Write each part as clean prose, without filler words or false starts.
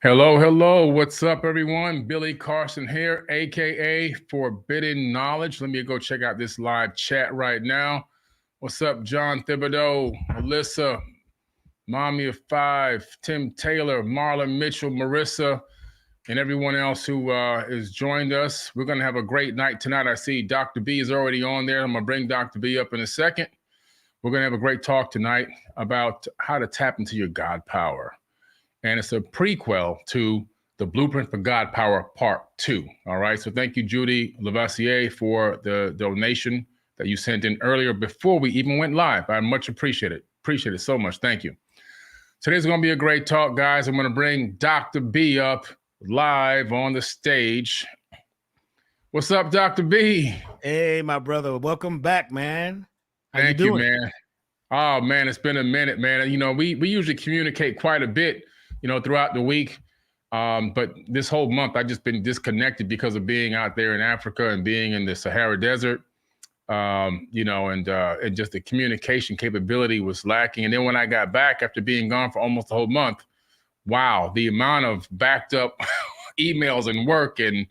Hello, hello. What's up, everyone? Billy Carson here, aka Forbidden Knowledge. Let me go check out this live chat right now. What's up, John Thibodeau, Melissa, Mommy of Five, Tim Taylor, Marlon Mitchell, Marissa, and everyone else who has joined us. We're going to have a great night tonight. I see Dr. B is already on there. I'm going to bring Dr. B up in a second. We're going to have a great talk tonight about how to tap into your God power. And it's a prequel to the Blueprint for God Power Part 2. All right. So thank you, Judy Lavassier, for the donation that you sent in earlier before we even went live. I much appreciate it. Appreciate it so much. Thank you. Today's going to be a great talk, guys. I'm going to bring Dr. B up live on the stage. What's up, Dr. B? Hey, my brother. Welcome back, man. Thank you, man. Oh, man, it's been a minute, man. You know, we usually communicate quite a bit, throughout the week. But this whole month, I've just been disconnected because of being out there in Africa and being in the Sahara Desert, and just the communication capability was lacking. And then when I got back after being gone for almost a whole month, wow, the amount of backed up emails and work and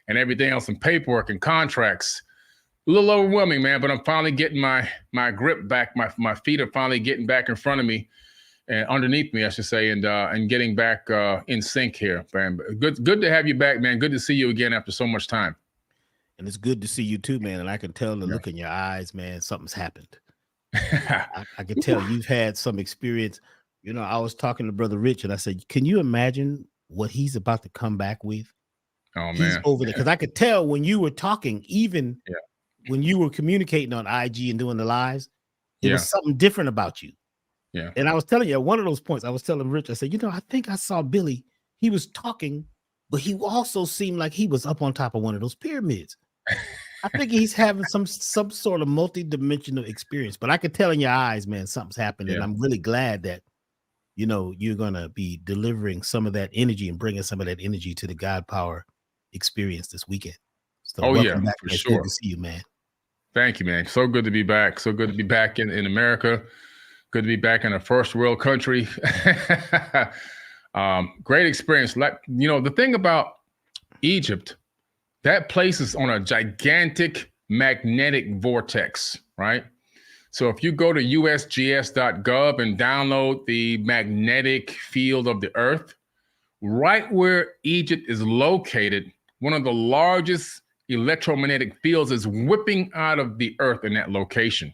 everything else and paperwork and contracts, a little overwhelming, man. But I'm finally getting my grip back. My feet are finally getting back in front of me. And underneath me, I should say, and getting back in sync here, man. Good to have you back, man. Good to see you again after so much time. And it's good to see you too, man. And I can tell the look in your eyes, man. Something's happened. I can tell you've had some experience. I was talking to Brother Rich, and I said, "Can you imagine what he's about to come back with?" Oh man, he's over there because I could tell when you were talking, even when you were communicating on IG and doing the lives, there was something different about you. Yeah. And I was telling you at one of those points, I was telling Rich, I said, I think I saw Billy. He was talking, but he also seemed like he was up on top of one of those pyramids. I think he's having some sort of multi-dimensional experience, but I could tell in your eyes, man, something's happened. And I'm really glad that, you're going to be delivering some of that energy and bringing some of that energy to the God Power experience this weekend. So welcome back, for man. sure. Good to see you, man. Thank you, man. So good to be back. So good to be back in America. Good to be back in a first world country. Great experience. The thing about Egypt, that place is on a gigantic magnetic vortex, right? So if you go to usgs.gov and download the magnetic field of the earth, right where Egypt is located, one of the largest electromagnetic fields is whipping out of the earth in that location.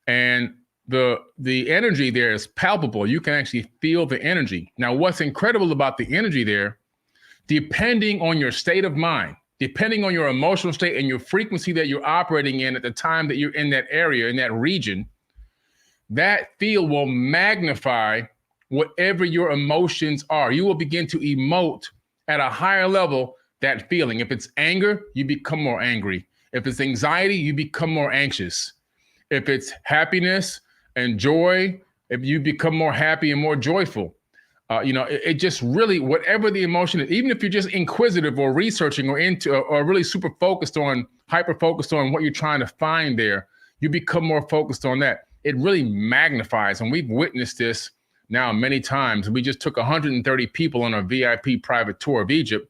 And the energy there is palpable. You can actually feel the energy. Now, what's incredible about the energy there, depending on your state of mind, depending on your emotional state and your frequency that you're operating in at the time that you're in that area, in that region, that field will magnify whatever your emotions are. You will begin to emote at a higher level that feeling. If it's anger, you become more angry. If it's anxiety, you become more anxious. If it's happiness and joy, if you become more happy and more joyful, it just really, whatever the emotion is, even if you're just inquisitive or researching or really super focused on, hyper focused on what you're trying to find there, you become more focused on that. It really magnifies. And we've witnessed this now many times. We just took 130 people on a VIP private tour of Egypt.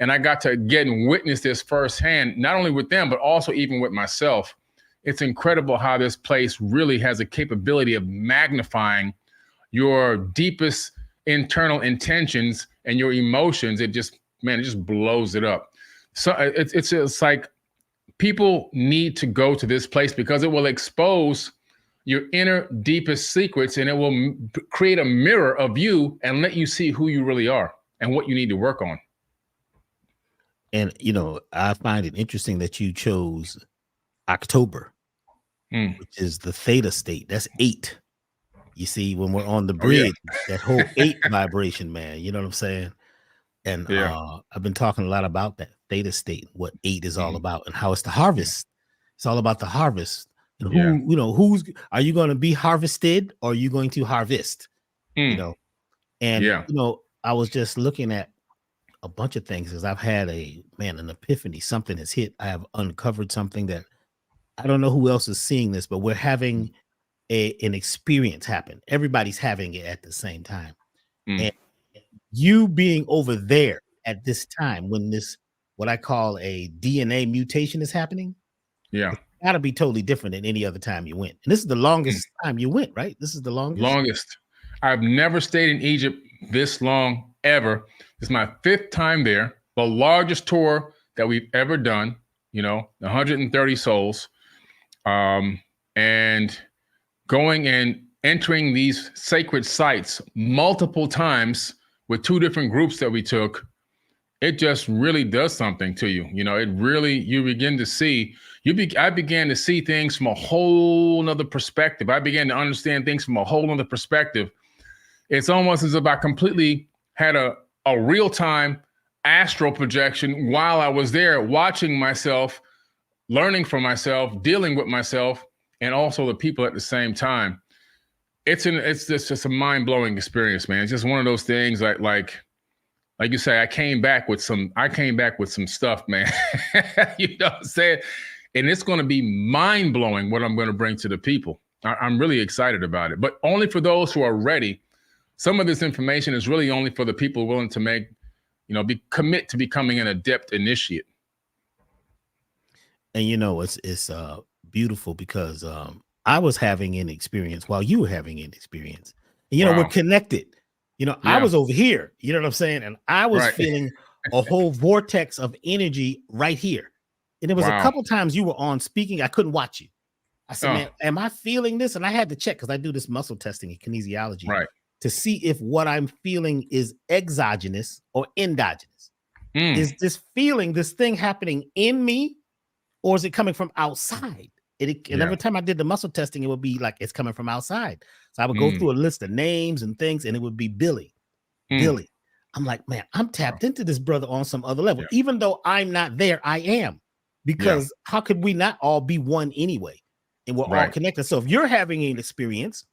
And I got to again witness this firsthand, not only with them, but also even with myself. It's incredible how this place really has a capability of magnifying your deepest internal intentions and your emotions. It just blows it up. So it's like people need to go to this place because it will expose your inner deepest secrets, and it will create a mirror of you and let you see who you really are and what you need to work on. And, I find it interesting that you chose October, which is the theta state. That's 8. You see, when we're on the bridge, that whole 8 vibration, man, you know what I'm saying? And I've been talking a lot about that theta state, what 8 is all about, and how it's the harvest. It's all about the harvest. And who's are you going to be harvested, or are you going to harvest? And I was just looking at a bunch of things because I've had an epiphany. Something has hit. I have uncovered something that I don't know who else is seeing this, but we're having an experience happen. Everybody's having it at the same time. And you being over there at this time when this, what I call a DNA mutation is happening, Yeah. gotta be totally different than any other time you went. And this is the longest time you went, right? This is the longest. I've never stayed in Egypt this long ever. It's my 5th time there. The largest tour that we've ever done. 130 souls, and going and entering these sacred sites multiple times with 2 different groups that we took. It just really does something to you. It really, you begin to see, I began to see things from a whole nother perspective. I began to understand things from a whole nother perspective. It's almost as if I completely had a real-time astral projection while I was there, watching myself, learning from myself, dealing with myself, and also the people at the same time. It's just a mind-blowing experience, man. It's just one of those things like you say, I came back with some stuff, man. You know what I'm saying? And it's going to be mind-blowing what I'm going to bring to the people. I'm really excited about it, but only for those who are ready. Some of this information is really only for the people willing to commit to becoming an adept initiate. And it's beautiful because I was having an experience while you were having an experience. And, we're connected. I was over here, you know what I'm saying? And I was feeling a whole vortex of energy right here. And it was a couple times you were on speaking. I couldn't watch you. I said, man, am I feeling this? And I had to check because I do this muscle testing in kinesiology to see if what I'm feeling is exogenous or endogenous. Is this thing happening in me, or is it coming from outside? And every time I did the muscle testing, it would be like it's coming from outside. So I would go through a list of names and things, and it would be Billy. Billy. I'm like, man, I'm tapped into this brother on some other level. Even though I'm not there, I am. Because how could we not all be one anyway? And we're all connected. So if you're having an experience,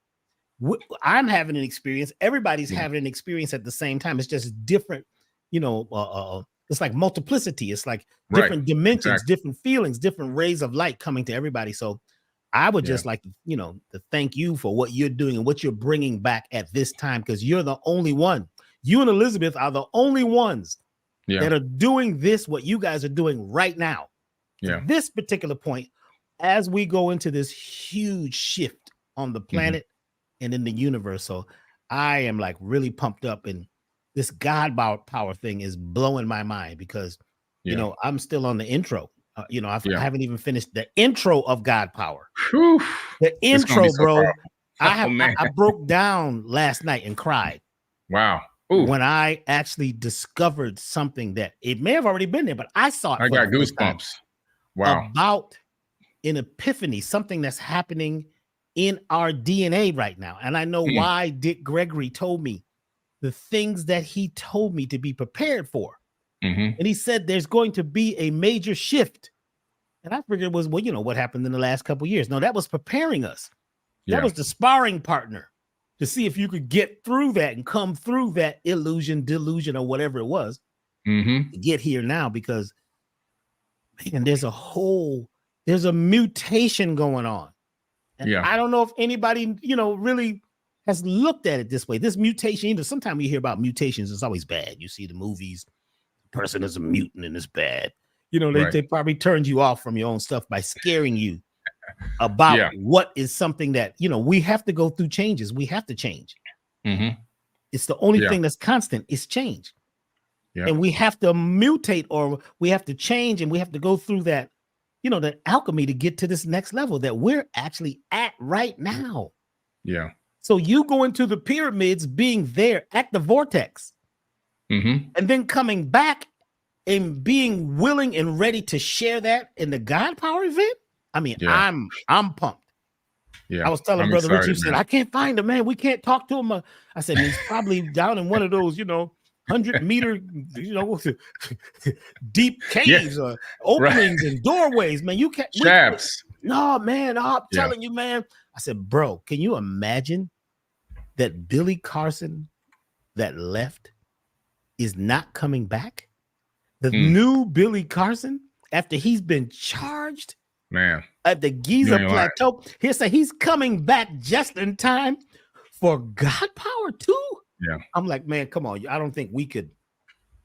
I'm having an experience, everybody's having an experience at the same time. It's just different, it's like multiplicity. It's like different dimensions, different feelings, different rays of light coming to everybody. So I would just like, to thank you for what you're doing and what you're bringing back at this time, because you're the only one. You and Elizabeth are the only ones that are doing this, what you guys are doing right now. This particular point, as we go into this huge shift on the planet and in the universe. So I am like really pumped up, and this GODPOWER thing is blowing my mind because, I'm still on the intro. I haven't even finished the intro of GODPOWER. The intro, bro. I broke down last night and cried. Wow. Ooh. When I actually discovered something that it may have already been there, but I saw it. I got goosebumps. Wow. About an epiphany, something that's happening in our DNA right now. And I know why Dick Gregory told me the things that he told me to be prepared for. And he said there's going to be a major shift. And I figured it was, what happened in the last couple of years? No, that was preparing us. That was the sparring partner to see if you could get through that and come through that illusion, delusion, or whatever it was to get here now. Because, man, there's a mutation going on. And I don't know if anybody, really has looked at it this way. This mutation, sometimes you hear about mutations, it's always bad. You see the movies, the person is a mutant and it's bad. They probably turned you off from your own stuff by scaring you about what is something that, we have to go through changes. We have to change. It's the only thing that's constant is change. And we have to mutate, or we have to change, and we have to go through that, that alchemy to get to this next level that we're actually at right now. So you go into the pyramids being there at the vortex and then coming back and being willing and ready to share that in the GODPOWER event. I mean, I'm pumped. I was telling Brother Richie, said, I can't find him, man. We can't talk to him. I said, he's probably down in one of those, 100-meter, deep caves, openings and doorways, man. You can't. Traps. No, man. I'm telling you, man. I said, bro, can you imagine that Billy Carson that left is not coming back? The new Billy Carson, after he's been charged, man, at the Giza Plateau, he's coming back just in time for GODPOWER too. Yeah. I'm like, man, come on. I don't think we could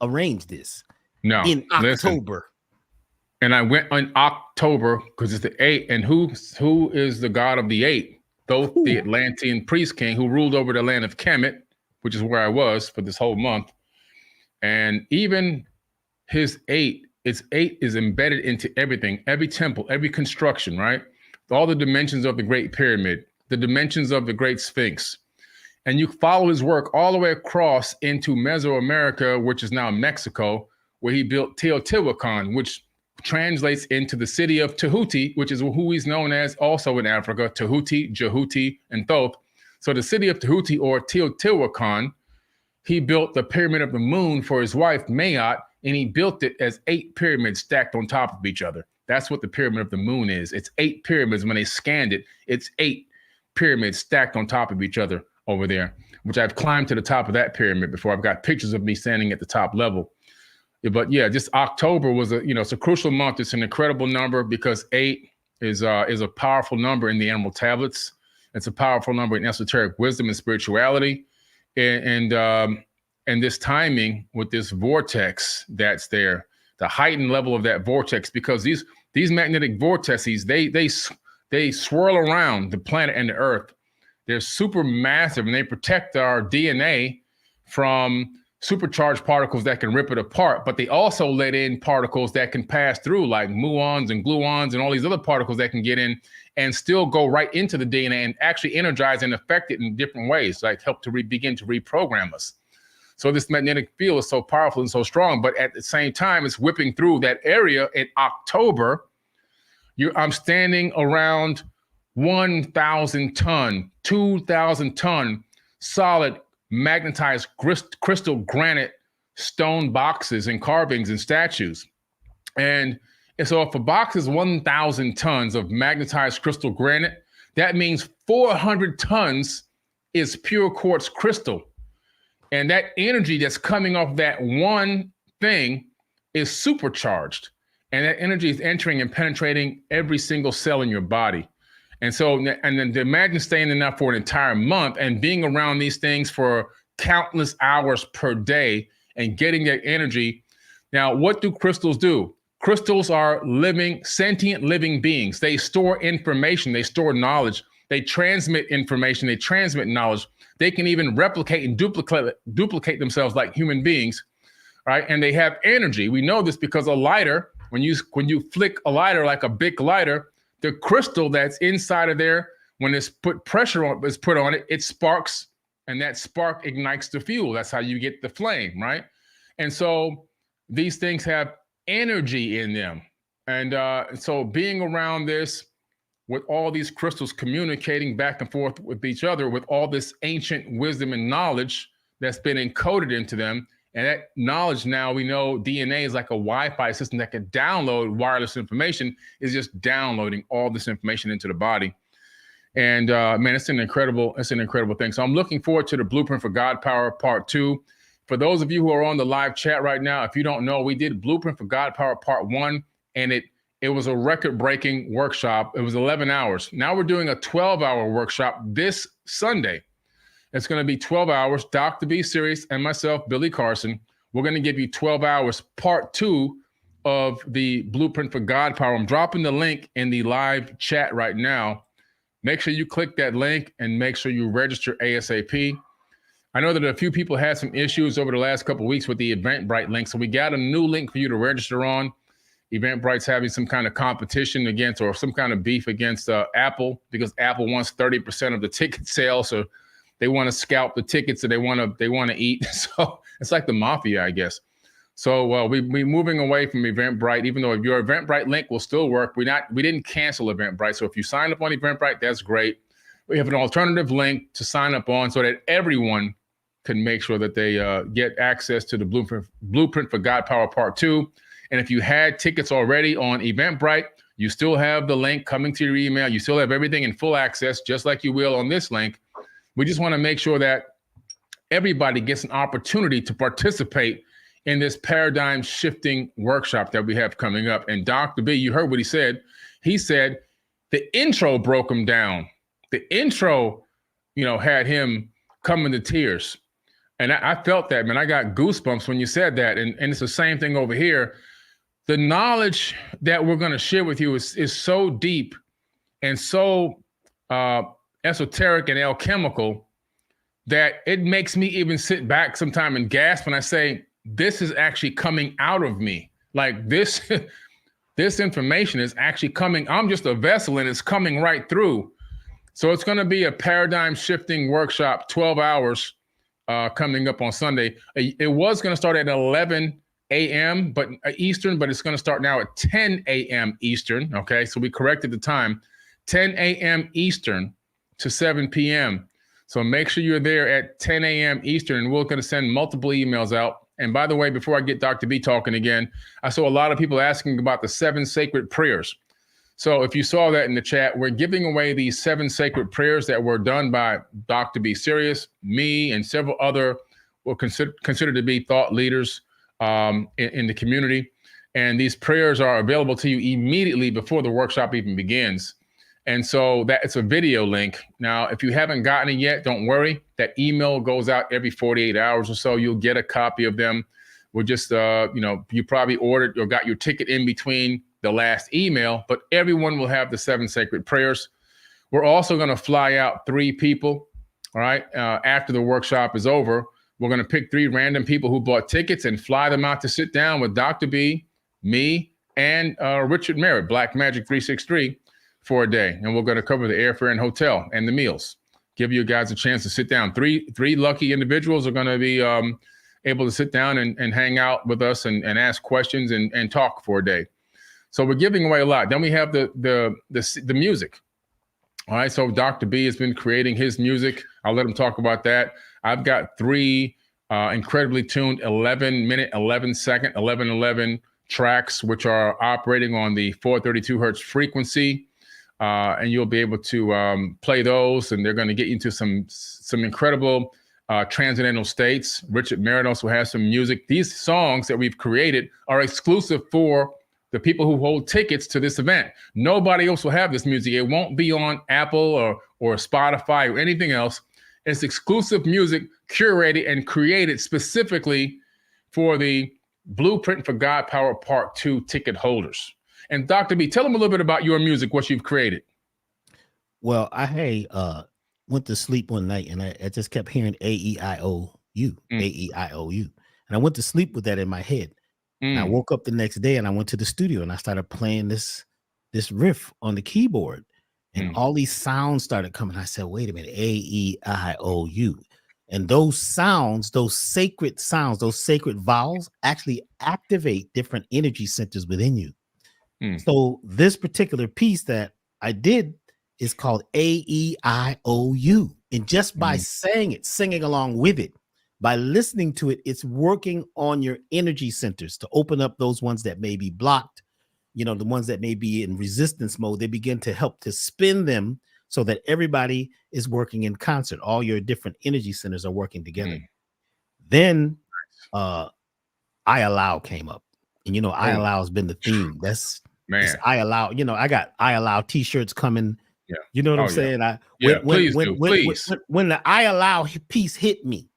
arrange this No. in October. And I went in October because it's the 8th. And who is the god of the 8th? Thoth, the Atlantean priest king who ruled over the land of Kemet, which is where I was for this whole month. And even his 8, its 8 is embedded into everything, every temple, every construction, right? All the dimensions of the Great Pyramid, the dimensions of the Great Sphinx. And you follow his work all the way across into Mesoamerica, which is now Mexico, where he built Teotihuacan, which translates into the city of Tahuti, which is who he's known as also in Africa, Tahuti, Jehuti, and Thoth. So the city of Tahuti, or Teotihuacan, he built the Pyramid of the Moon for his wife, Mayat, and he built it as 8 pyramids stacked on top of each other. That's what the Pyramid of the Moon is. It's 8 pyramids. When they scanned it, it's 8 pyramids stacked on top of each other over there, which I've climbed to the top of that pyramid before. I've got pictures of me standing at the top level. But yeah, just October was it's a crucial month. It's an incredible number because 8 is a powerful number in the Emerald Tablets. It's a powerful number in esoteric wisdom and spirituality. And this timing with this vortex that's there, the heightened level of that vortex, because these magnetic vortices, they swirl around the planet and the Earth. They're super massive, and they protect our DNA from supercharged particles that can rip it apart, but they also let in particles that can pass through, like muons and gluons and all these other particles that can get in and still go right into the DNA and actually energize and affect it in different ways, like help to begin to reprogram us. So this magnetic field is so powerful and so strong, but at the same time, it's whipping through that area in October. I'm standing around 1,000 ton, 2,000 ton solid magnetized crystal granite stone boxes and carvings and statues. And so if a box is 1,000 tons of magnetized crystal granite, that means 400 tons is pure quartz crystal. And that energy that's coming off that one thing is supercharged. And that energy is entering and penetrating every single cell in your body. And so, and then imagine staying in that for an entire month and being around these things for countless hours per day and getting that energy. Now, what do crystals do? Crystals are living, sentient living beings. They store information, they store knowledge, they transmit information, they transmit knowledge. They can even replicate and duplicate themselves like human beings, right? And they have energy. We know this because a lighter, when you flick a lighter like a big lighter, the crystal that's inside of there, when it's put pressure on, is put on it, it sparks, and that spark ignites the fuel. That's how you get the flame, right? And so these things have energy in them. And so being around this, with all these crystals communicating back and forth with each other, with all this ancient wisdom and knowledge that's been encoded into them, and that knowledge now, we know DNA is like a Wi-Fi system that can download wireless information, is just downloading all this information into the body. And man, it's an incredible thing. So I'm looking forward to the Blueprint for God Power Part 2. For those of you who are on the live chat right now, if you don't know, we did Blueprint for God Power Part 1, and it was a record-breaking workshop. It was 11 hours. Now we're doing a 12-hour workshop this Sunday. It's going to be 12 hours. Dr. B Sirius and myself, Billy Carson, we're going to give you 12 hours, part 2 of the Blueprint for God Power. I'm dropping the link in the live chat right now. Make sure you click that link and make sure you register ASAP. I know that a few people had some issues over the last couple of weeks with the Eventbrite link, so we got a new link for you to register on. Eventbrite's having some kind of competition against, or some kind of beef against Apple, because Apple wants 30% of the ticket sales, so they want to scalp the tickets and they want to eat. So it's like the mafia, I guess. So we're moving away from Eventbrite, even though your Eventbrite link will still work. We didn't cancel Eventbrite. So if you sign up on Eventbrite, that's great. We have an alternative link to sign up on so that everyone can make sure that they get access to the Blueprint for God Power Part 2. And if you had tickets already on Eventbrite, you still have the link coming to your email. You still have everything in full access, just like you will on this link. We just want to make sure that everybody gets an opportunity to participate in this paradigm shifting workshop that we have coming up. And Dr. B, you heard what he said. He said the intro broke him down. The intro, had him coming to tears. And I felt that, man. I got goosebumps when you said that. And it's the same thing over here. The knowledge that we're going to share with you is so deep and so esoteric and alchemical that it makes me even sit back sometime and gasp when I say, this is actually coming out of me. Like this, this information is actually coming. I'm just a vessel and it's coming right through. So it's going to be a paradigm shifting workshop, 12 hours coming up on Sunday. It was going to start at 11 a.m. but Eastern, but it's going to start now at 10 a.m. Eastern. Okay, so we corrected the time, 10 a.m. Eastern to 7 p.m. So make sure you're there at 10 a.m. Eastern, and we're going to send multiple emails out. And by the way, before I get Dr. B talking again, I saw a lot of people asking about the 7 sacred prayers. So if you saw that in the chat, we're giving away these 7 sacred prayers that were done by Dr. B Sirius, me, and several other were considered to be thought leaders in the community. And these prayers are available to you immediately before the workshop even begins. And so that it's a video link. Now, if you haven't gotten it yet, don't worry. That email goes out every 48 hours or so. You'll get a copy of them. We're just, you probably ordered or got your ticket in between the last email, but everyone will have the 7 sacred prayers. We're also going to fly out 3 people. All right. After the workshop is over, we're going to pick 3 random people who bought tickets and fly them out to sit down with Dr. B, me, and Richard Merritt, Black Magic 363. For a day, and we're going to cover the airfare and hotel and the meals. Give you guys a chance to sit down. Three lucky individuals are going to be able to sit down and hang out with us and ask questions and talk for a day. So we're giving away a lot. Then we have the music. All right. So Dr. B has been creating his music. I'll let him talk about that. I've got 3 incredibly tuned 11-minute, 11-second, 1111 tracks, which are operating on the 432 hertz frequency. And you'll be able to play those, and they're going to get you into some incredible transcendental states. Richard Merritt also has some music. These songs that we've created are exclusive for the people who hold tickets to this event. Nobody else will have this music. It won't be on Apple or Spotify or anything else. It's exclusive music curated and created specifically for the Blueprint for God Power Part 2 ticket holders. And Dr. B, tell them a little bit about your music, what you've created. Well, I went to sleep one night and I just kept hearing A-E-I-O-U, A-E-I-O-U. And I went to sleep with that in my head. And I woke up the next day and I went to the studio and I started playing this riff on the keyboard. And all these sounds started coming. I said, wait a minute, A-E-I-O-U. And those sounds, those sacred sounds, those sacred vowels actually activate different energy centers within you. So this particular piece that I did is called A-E-I-O-U. And just by saying it, singing along with it, by listening to it, it's working on your energy centers to open up those ones that may be blocked, the ones that may be in resistance mode. They begin to help to spin them so that everybody is working in concert. All your different energy centers are working together. Then I Allow came up. And I Allow has been the theme. That's I Allow, I got I Allow t-shirts coming. Yeah. You know what I'm saying? Please do. When the I Allow piece hit me,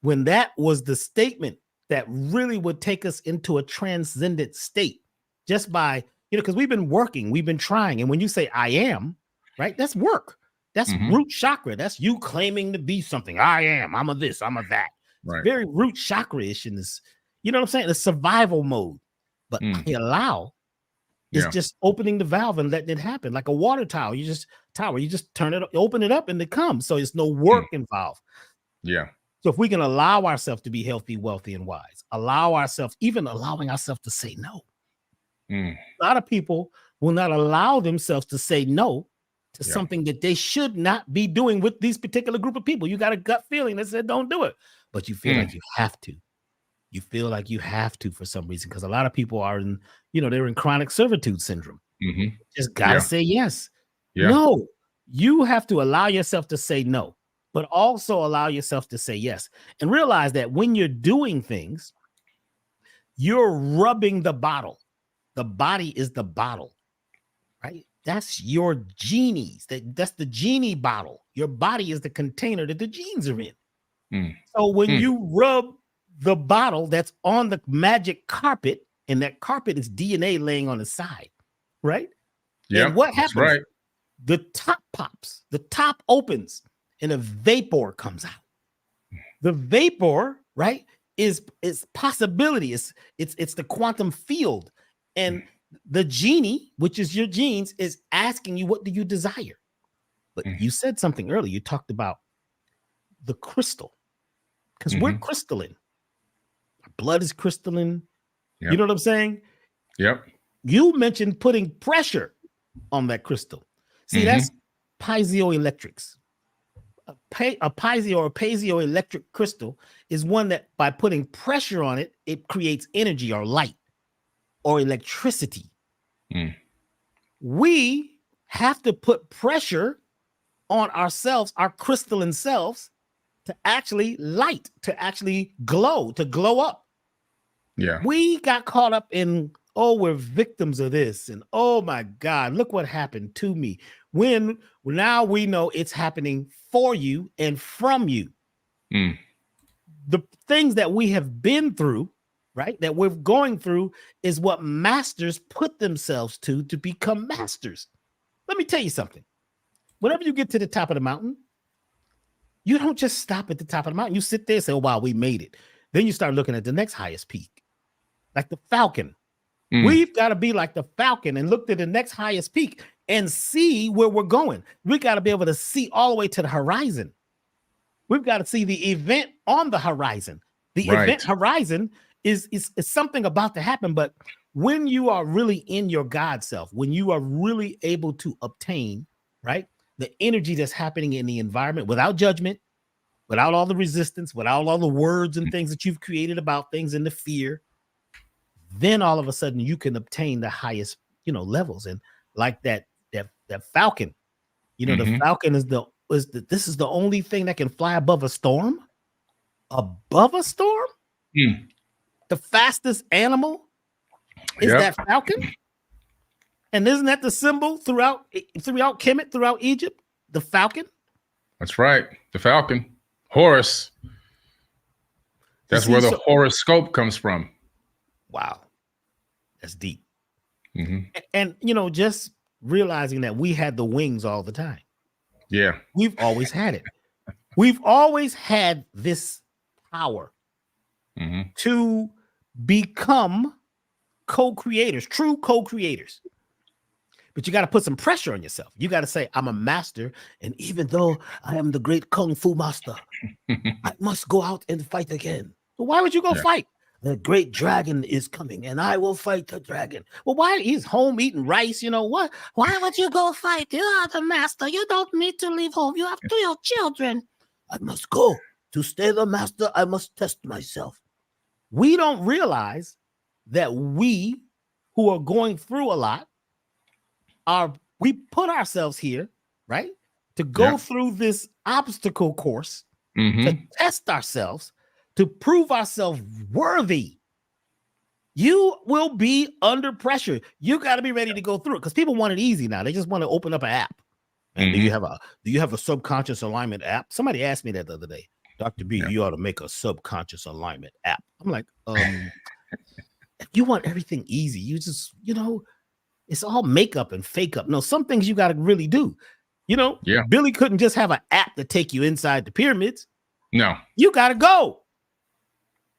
when that was the statement that really would take us into a transcendent state, just by, because we've been working, we've been trying. And when you say I am, right, that's work. That's root chakra. That's you claiming to be something. I am, I'm a this, I'm a that. Right. Very root chakra-ish in this, you know what I'm saying? The survival mode. But I Allow is just opening the valve and letting it happen, like a water tower. You just turn it, open it up, and it comes. So it's no work involved. Yeah. So if we can allow ourselves to be healthy, wealthy, and wise, allowing ourselves to say no. A lot of people will not allow themselves to say no to something that they should not be doing with these particular group of people. You got a gut feeling that said don't do it, but you feel like you have to. You feel like you have to for some reason, because a lot of people are in, they're in chronic servitude syndrome. Just gotta say yes. No, you have to allow yourself to say no, but also allow yourself to say yes. And realize that when you're doing things, you're rubbing the bottle. The body is the bottle, right? That's your genies. That's the genie bottle. Your body is the container that the genes are in. So when you rub the bottle that's on the magic carpet, and that carpet is DNA laying on the side, right? Yeah. And what happens? Right. The top pops, the top opens, and a vapor comes out. The vapor, right, is possibility. It's the quantum field. And the genie, which is your genes, is asking you, what do you desire? But you said something earlier. You talked about the crystal, because we're crystalline. Our blood is crystalline. Yep. You know what I'm saying? Yep. You mentioned putting pressure on that crystal. See, that's piezoelectrics. A piezo or piezoelectric crystal is one that by putting pressure on it, it creates energy or light or electricity. We have to put pressure on ourselves, our crystalline selves, to actually light, to actually glow, to glow up. Yeah. We got caught up in, oh, we're victims of this. And oh my God, look what happened to me. When now we know it's happening for you and from you. The things that we have been through, right, that we're going through is what masters put themselves to become masters. Let me tell you something. Whenever you get to the top of the mountain, you don't just stop at the top of the mountain. You sit there and say, oh, wow, we made it. Then you start looking at the next highest peak, like the Falcon. We've got to be like the Falcon and look to the next highest peak and see where we're going. We got to be able to see all the way to the horizon. We've got to see the event on the horizon. The event horizon is something about to happen. But when you are really in your God self, when you are really able to obtain, right, the energy that's happening in the environment without judgment, without all the resistance, without all the words and things that you've created about things and the fear, then all of a sudden you can obtain the highest, levels. And like that Falcon, the Falcon this is the only thing that can fly above a storm. Above a storm? The fastest animal is that Falcon. And isn't that the symbol throughout Kemet, throughout Egypt? The Falcon? That's right. The Falcon. Horus. That's where the horoscope comes from. Wow. That's deep. And, just realizing that we had the wings all the time. Yeah. We've always had it. We've always had this power to become co-creators, true co-creators. But you got to put some pressure on yourself. You got to say, I'm a master. And even though I am the great Kung Fu master, I must go out and fight again. So why would you go fight? The great dragon is coming and I will fight the dragon. Well, why? He's home eating rice. What? Why would you go fight? You are the master. You don't need to leave home. You have 2 children. I must go. To stay the master, I must test myself. We don't realize that we who are going through a lot, we put ourselves here, right, to go through this obstacle course, to test ourselves, to prove ourselves worthy. You will be under pressure. You got to be ready to go through it because people want it easy now. They just want to open up an app. And do you have a subconscious alignment app? Somebody asked me that the other day. Dr. B, you ought to make a subconscious alignment app. I'm like, if you want everything easy, you just, it's all makeup and fake up. No, some things you got to really do. Billy couldn't just have an app to take you inside the pyramids. No. You got to go.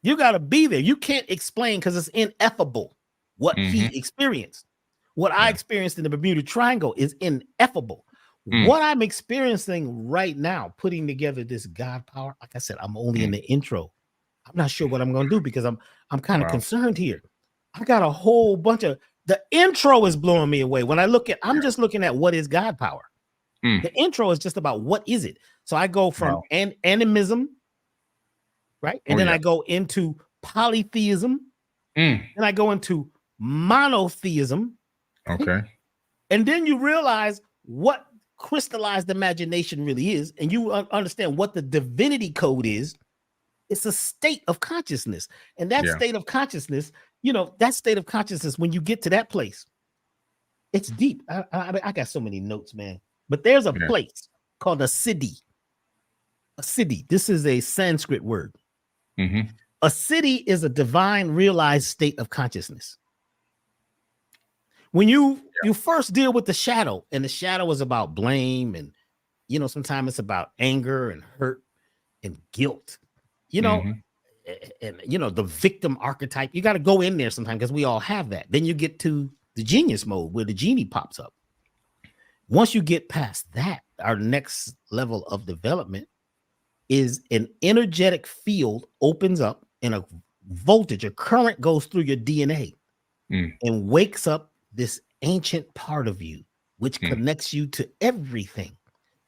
You got to be there. You can't explain because it's ineffable what he experienced. What I experienced in the Bermuda Triangle is ineffable. What I'm experiencing right now, putting together this God power, like I said, I'm only in the intro. I'm not sure what I'm going to do because I'm kind of concerned here. I got a whole bunch of, the intro is blowing me away. When I'm just looking at what is God power. The intro is just about what is it. So I go from animism, right? And then I go into polytheism. And I go into monotheism. Okay. And then you realize what crystallized imagination really is. And you understand what the divinity code is. It's a state of consciousness. And that state of consciousness, when you get to that place, it's deep. I got so many notes, man. But there's a place called a city. A city. This is a Sanskrit word. Mm-hmm. A city is a divine realized state of consciousness. When you first deal with the shadow, and the shadow is about blame, and sometimes it's about anger and hurt and guilt, and the victim archetype. You got to go in there sometimes because we all have that. Then you get to the genius mode where the genie pops up. Once you get past that, our next level of development is an energetic field opens up, and a voltage, a current goes through your DNA and wakes up this ancient part of you, which connects you to everything.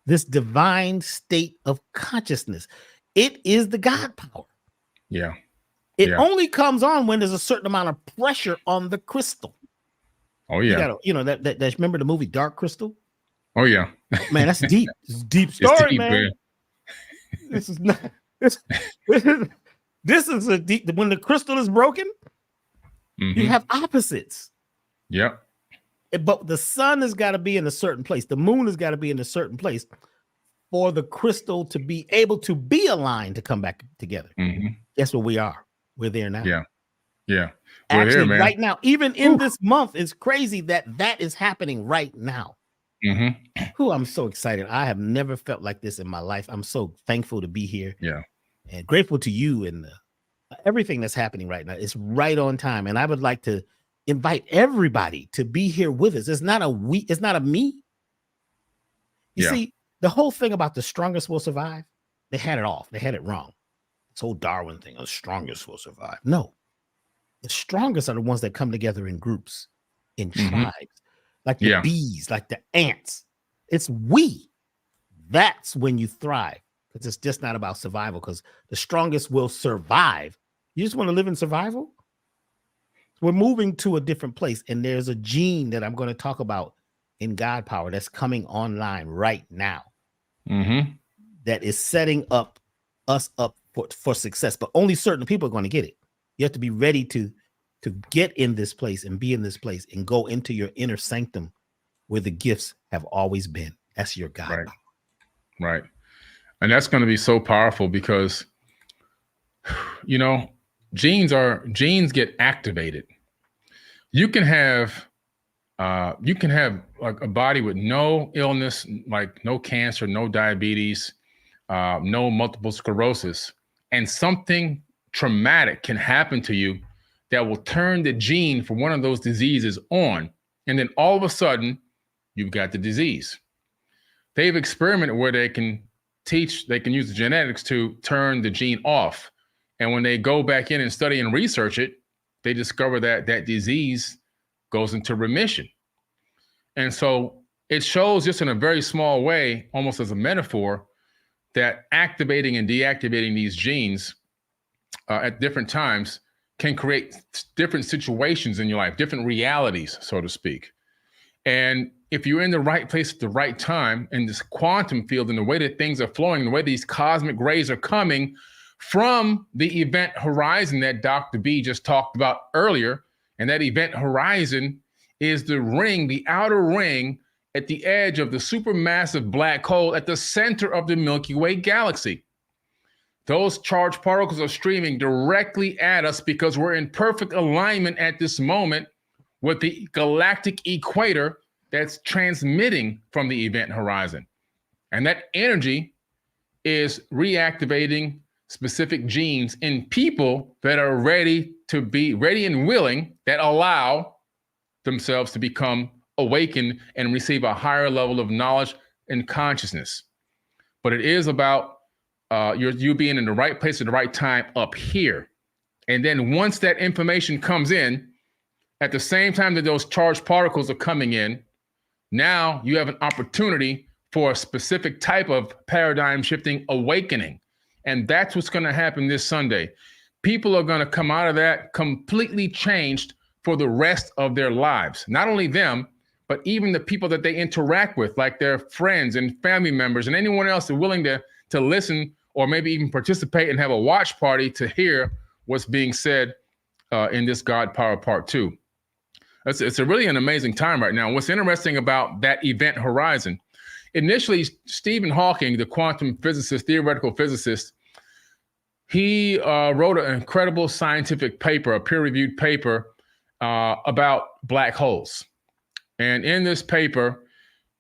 This divine state of consciousness. It is the God power. Yeah. It only comes on when there's a certain amount of pressure on the crystal. Oh yeah. That remember the movie Dark Crystal? Oh yeah. Man, that's deep. It's a deep story, deep, man. This is not this is a deep. When the crystal is broken, you have opposites. Yep. But the sun has got to be in a certain place. The moon has got to be in a certain place for the crystal to be able to be aligned to come back together. That's where we are. We're there now. Yeah. Yeah. We're actually here, man. Right now, even in this month, it's crazy that is happening right now. I'm so excited. I have never felt like this in my life. I'm so thankful to be here. Yeah. And grateful to you and everything that's happening right now. It's right on time. And I would like to invite everybody to be here with us. It's not a we, it's not a me. You see, the whole thing about the strongest will survive, they had it off. They had it wrong. This whole Darwin thing, the strongest will survive. No, the strongest are the ones that come together in groups, in tribes, like the bees, like the ants. It's we. That's when you thrive, because it's just not about survival, because the strongest will survive. You just want to live in survival? We're moving to a different place, and there's a gene that I'm going to talk about in God Power that's coming online right now that is setting us up for success, but only certain people are going to get it. You have to be ready to get in this place and be in this place and go into your inner sanctum where the gifts have always been. That's your God Power. Right. And that's going to be so powerful because, genes get activated. You can have like a body with no illness, like no cancer, no diabetes, no multiple sclerosis, and something traumatic can happen to you that will turn the gene for one of those diseases on. And then all of a sudden you've got the disease. They've experimented where they can use the genetics to turn the gene off. And when they go back in and study and research it, they discover that that disease goes into remission. And so it shows just in a very small way, almost as a metaphor, that activating and deactivating these genes at different times can create different situations in your life, different realities, so to speak. And if you're in the right place at the right time in this quantum field and the way that things are flowing, the way these cosmic rays are coming from the event horizon that Dr. B just talked about earlier, and that event horizon is the ring, the outer ring at the edge of the supermassive black hole at the center of the Milky Way galaxy. Those charged particles are streaming directly at us because we're in perfect alignment at this moment with the galactic equator that's transmitting from the event horizon. And that energy is reactivating specific genes in people that are ready and willing, that allow themselves to become awakened and receive a higher level of knowledge and consciousness. But it is about you being in the right place at the right time up here. And then once that information comes in, at the same time that those charged particles are coming in, now you have an opportunity for a specific type of paradigm shifting awakening. And that's what's going to happen this Sunday. People are going to come out of that completely changed for the rest of their lives. Not only them, but even the people that they interact with, like their friends and family members and anyone else that's willing to listen or maybe even participate and have a watch party to hear what's being said in this God Power Part 2. It's a really an amazing time right now. What's interesting about that event horizon initially Stephen Hawking, the quantum physicist, theoretical physicist, he wrote an incredible scientific paper, a peer-reviewed paper about black holes. And in this paper,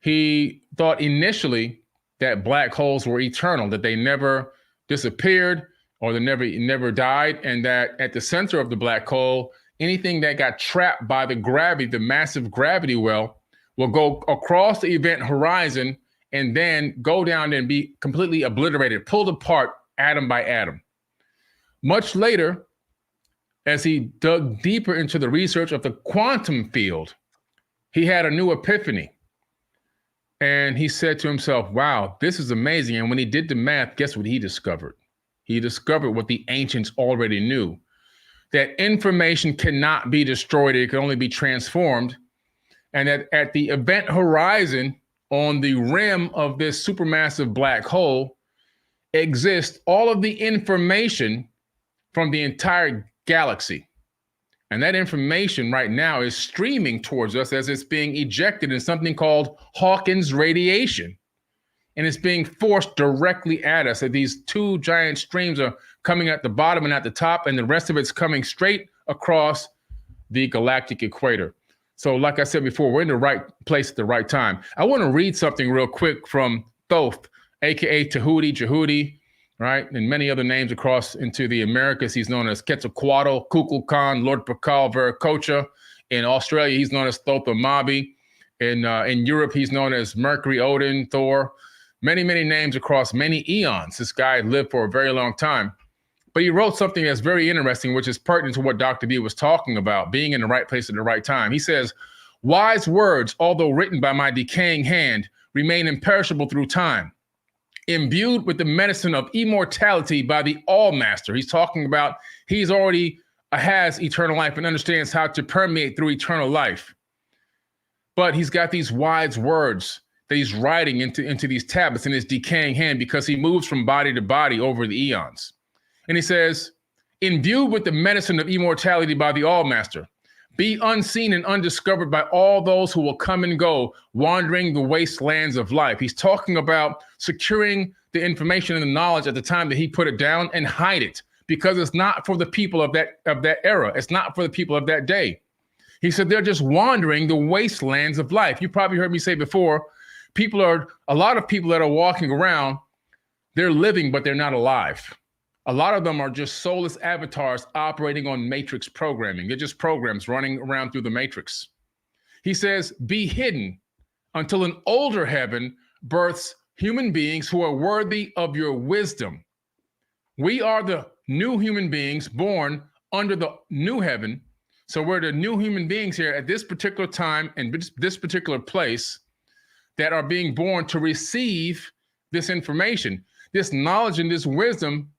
he thought initially that black holes were eternal, that they never disappeared or they never died, and that at the center of the black hole, anything that got trapped by the gravity, the massive gravity well, will go across the event horizon and then go down and be completely obliterated, pulled apart atom by atom. Much later, as he dug deeper into the research of the quantum field, he had a new epiphany. And he said to himself, wow, this is amazing. And when he did the math, guess what he discovered? He discovered what the ancients already knew, that information cannot be destroyed. It can only be transformed. And that at the event horizon on the rim of this supermassive black hole exists all of the information from the entire galaxy. And that information right now is streaming towards us as it's being ejected in something called Hawking's radiation. And it's being forced directly at us. And these two giant streams are coming at the bottom and at the top, and the rest of it's coming straight across the galactic equator. So like I said before, we're in the right place at the right time. I want to read something real quick from Thoth, aka Jehudi, right? And many other names across into the Americas. He's known as Quetzalcoatl, Kukulkan, Lord Pakal, Viracocha. In Australia, he's known as Thothamabi. In Europe, he's known as Mercury, Odin, Thor. Many, many names across many eons. This guy lived for a very long time. But he wrote something that's very interesting, which is pertinent to what Dr. B was talking about, being in the right place at the right time. He says, wise words, although written by my decaying hand, remain imperishable through time. Imbued with the medicine of immortality by the All-Master. He's talking about he's already has eternal life and understands how to permeate through eternal life. But he's got these wise words that he's writing into these tablets in his decaying hand because he moves from body to body over the eons. And he says, imbued with the medicine of immortality by the All-Master, be unseen and undiscovered by all those who will come and go, wandering the wastelands of life. He's talking about securing the information and the knowledge at the time that he put it down and hide it, because it's not for the people of that era. It's not for the people of that day. He said they're just wandering the wastelands of life. You probably heard me say before, a lot of people that are walking around, they're living, but they're not alive. A lot of them are just soulless avatars operating on matrix programming. They're just programs running around through the matrix. He says, be hidden until an older heaven births human beings who are worthy of your wisdom. We are the new human beings born under the new heaven. So we're the new human beings here at this particular time and this particular place that are being born to receive this information. This knowledge and this wisdom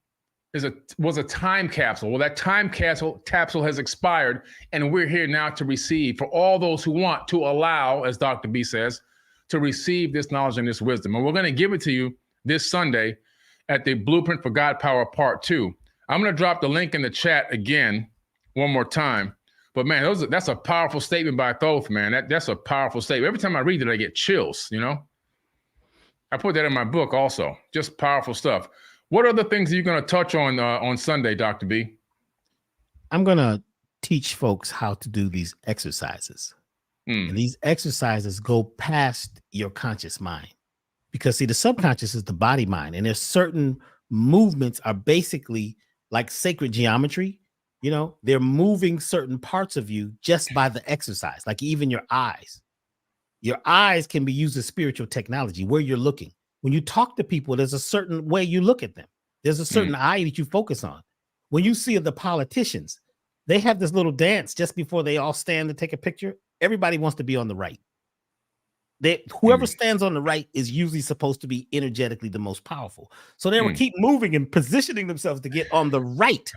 was a time capsule. Well, that time capsule has expired, and we're here now to receive for all those who want to allow, as Dr. B says, to receive this knowledge and this wisdom. And we're going to give it to you this Sunday at the Blueprint for God Power Part 2. I'm going to drop the link in the chat again one more time. But man, that's a powerful statement by Thoth, man. That's a powerful statement. Every time I read it, I get chills, you know? I put that in my book also. Just powerful stuff. What other things are you going to touch on Sunday, Dr. B? I'm going to teach folks how to do these exercises. And these exercises go past your conscious mind. Because, see, the subconscious is the body mind. And there's certain movements are basically like sacred geometry. You know, they're moving certain parts of you just by the exercise, like even your eyes. Your eyes can be used as spiritual technology, where you're looking. When you talk to people, there's a certain way you look at them. There's a certain eye that you focus on. When you see the politicians, they have this little dance just before they all stand to take a picture. Everybody wants to be on the right. Whoever stands on the right is usually supposed to be energetically the most powerful. So they will keep moving and positioning themselves to get on the right.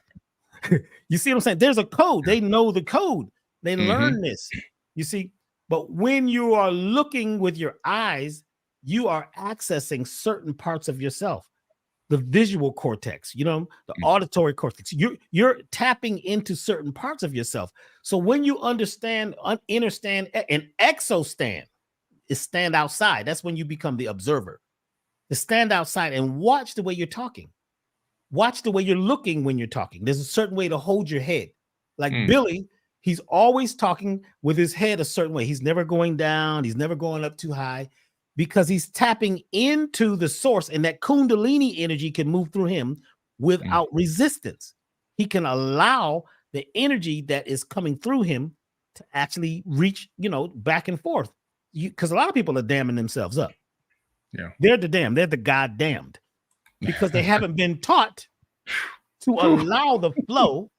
You see what I'm saying? There's a code. They know the code. They learn this. You see, but when you are looking with your eyes, you are accessing certain parts of yourself. The visual cortex, you know, the auditory cortex. You're tapping into certain parts of yourself. So when you understand an exostand, is stand outside. That's when you become the observer. To stand outside and watch the way you're talking. Watch the way you're looking when you're talking. There's a certain way to hold your head. Like Billy, he's always talking with his head a certain way. He's never going down. He's never going up too high because he's tapping into the source, and that Kundalini energy can move through him without resistance. He can allow the energy that is coming through him to actually reach, back and forth. Because a lot of people are damning themselves up. Yeah, they're the damned. They're the God damned because they haven't been taught to allow the flow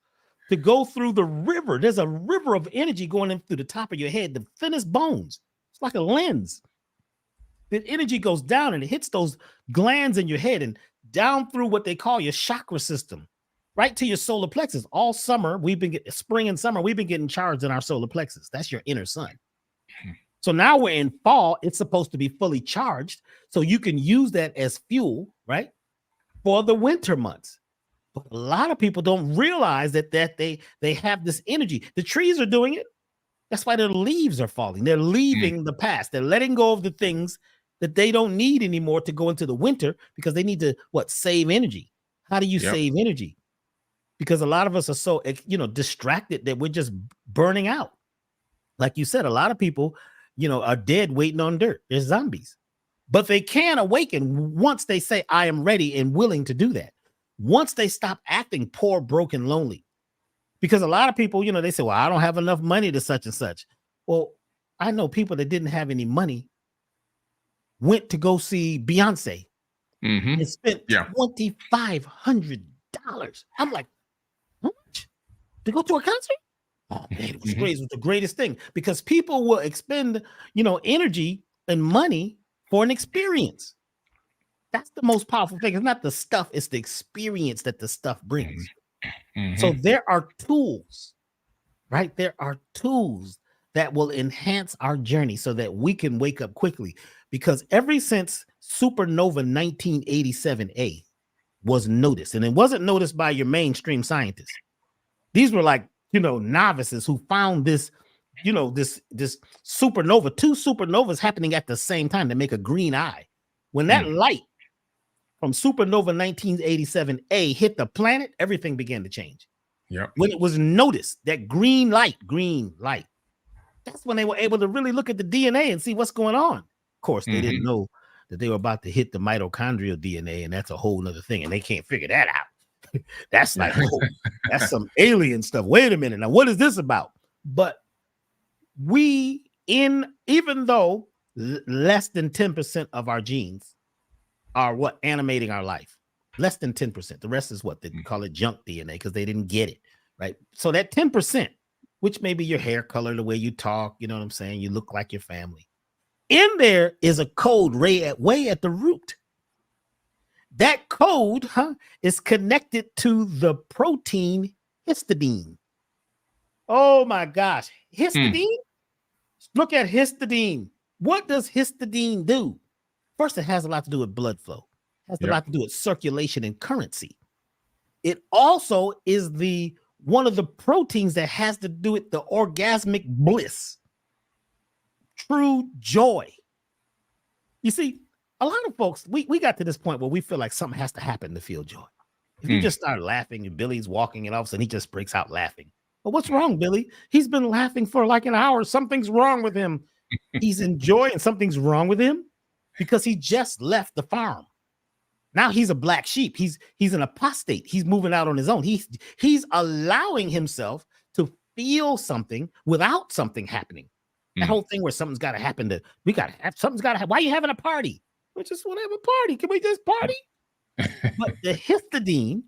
to go through the river. There's a river of energy going in through the top of your head, the thinnest bones. It's like a lens. The energy goes down and it hits those glands in your head and down through what they call your chakra system, right to your solar plexus. All summer, spring and summer, we've been getting charged in our solar plexus. That's your inner sun. So now we're in fall. It's supposed to be fully charged. So you can use that as fuel, right, for the winter months. But a lot of people don't realize that they have this energy. The trees are doing it. That's why their leaves are falling. They're leaving the past. They're letting go of the things that they don't need anymore to go into the winter because they need to, save energy. How do you save energy? Because a lot of us are so, distracted that we're just burning out. Like you said, a lot of people, are dead waiting on dirt. They're zombies. But they can awaken once they say, I am ready and willing to do that. Once they stop acting poor, broken, lonely. Because a lot of people, they say, well, I don't have enough money to such and such. Well, I know people that didn't have any money went to go see Beyonce and spent $2,500. I'm like, how much? To go to a concert? Oh man, it was great. It was the greatest thing because people will expend, energy and money for an experience. That's the most powerful thing. It's not the stuff, it's the experience that the stuff brings. So there are tools, right? There are tools that will enhance our journey so that we can wake up quickly. Because ever since supernova 1987A was noticed, and it wasn't noticed by your mainstream scientists. These were like, novices who found this, this supernova, two supernovas happening at the same time to make a green eye. When that light from supernova 1987A hit the planet, everything began to change. Yeah. When it was noticed, that green light, that's when they were able to really look at the DNA and see what's going on. Of course, they didn't know that they were about to hit the mitochondrial DNA, and that's a whole nother thing, and they can't figure that out. That's like, that's some alien stuff. Wait a minute. Now, what is this about? But even though less than 10% of our genes are animating our life, less than 10%. The rest is they call it junk DNA because they didn't get it, right? So that 10%, which may be your hair color, the way you talk, you know what I'm saying? You look like your family. In there is a code way at the root. That code is connected to the protein histidine. Oh my gosh. Histidine? Look at histidine. What does histidine do? First, it has a lot to do with blood flow. It has a lot to do with circulation and currency. It also is one of the proteins that has to do with the orgasmic bliss. True joy. You see, a lot of folks, we got to this point where we feel like something has to happen to feel joy. If you just start laughing and Billy's walking and all of a sudden he just breaks out laughing. But what's wrong, Billy? He's been laughing for like an hour. Something's wrong with him. He's enjoying something's wrong with him because he just left the farm. Now he's a black sheep. He's an apostate. He's moving out on his own. He's allowing himself to feel something without something happening. That whole thing where something's got to happen something's got to happen. Why are you having a party? We just want to have a party. Can we just party? But the histidine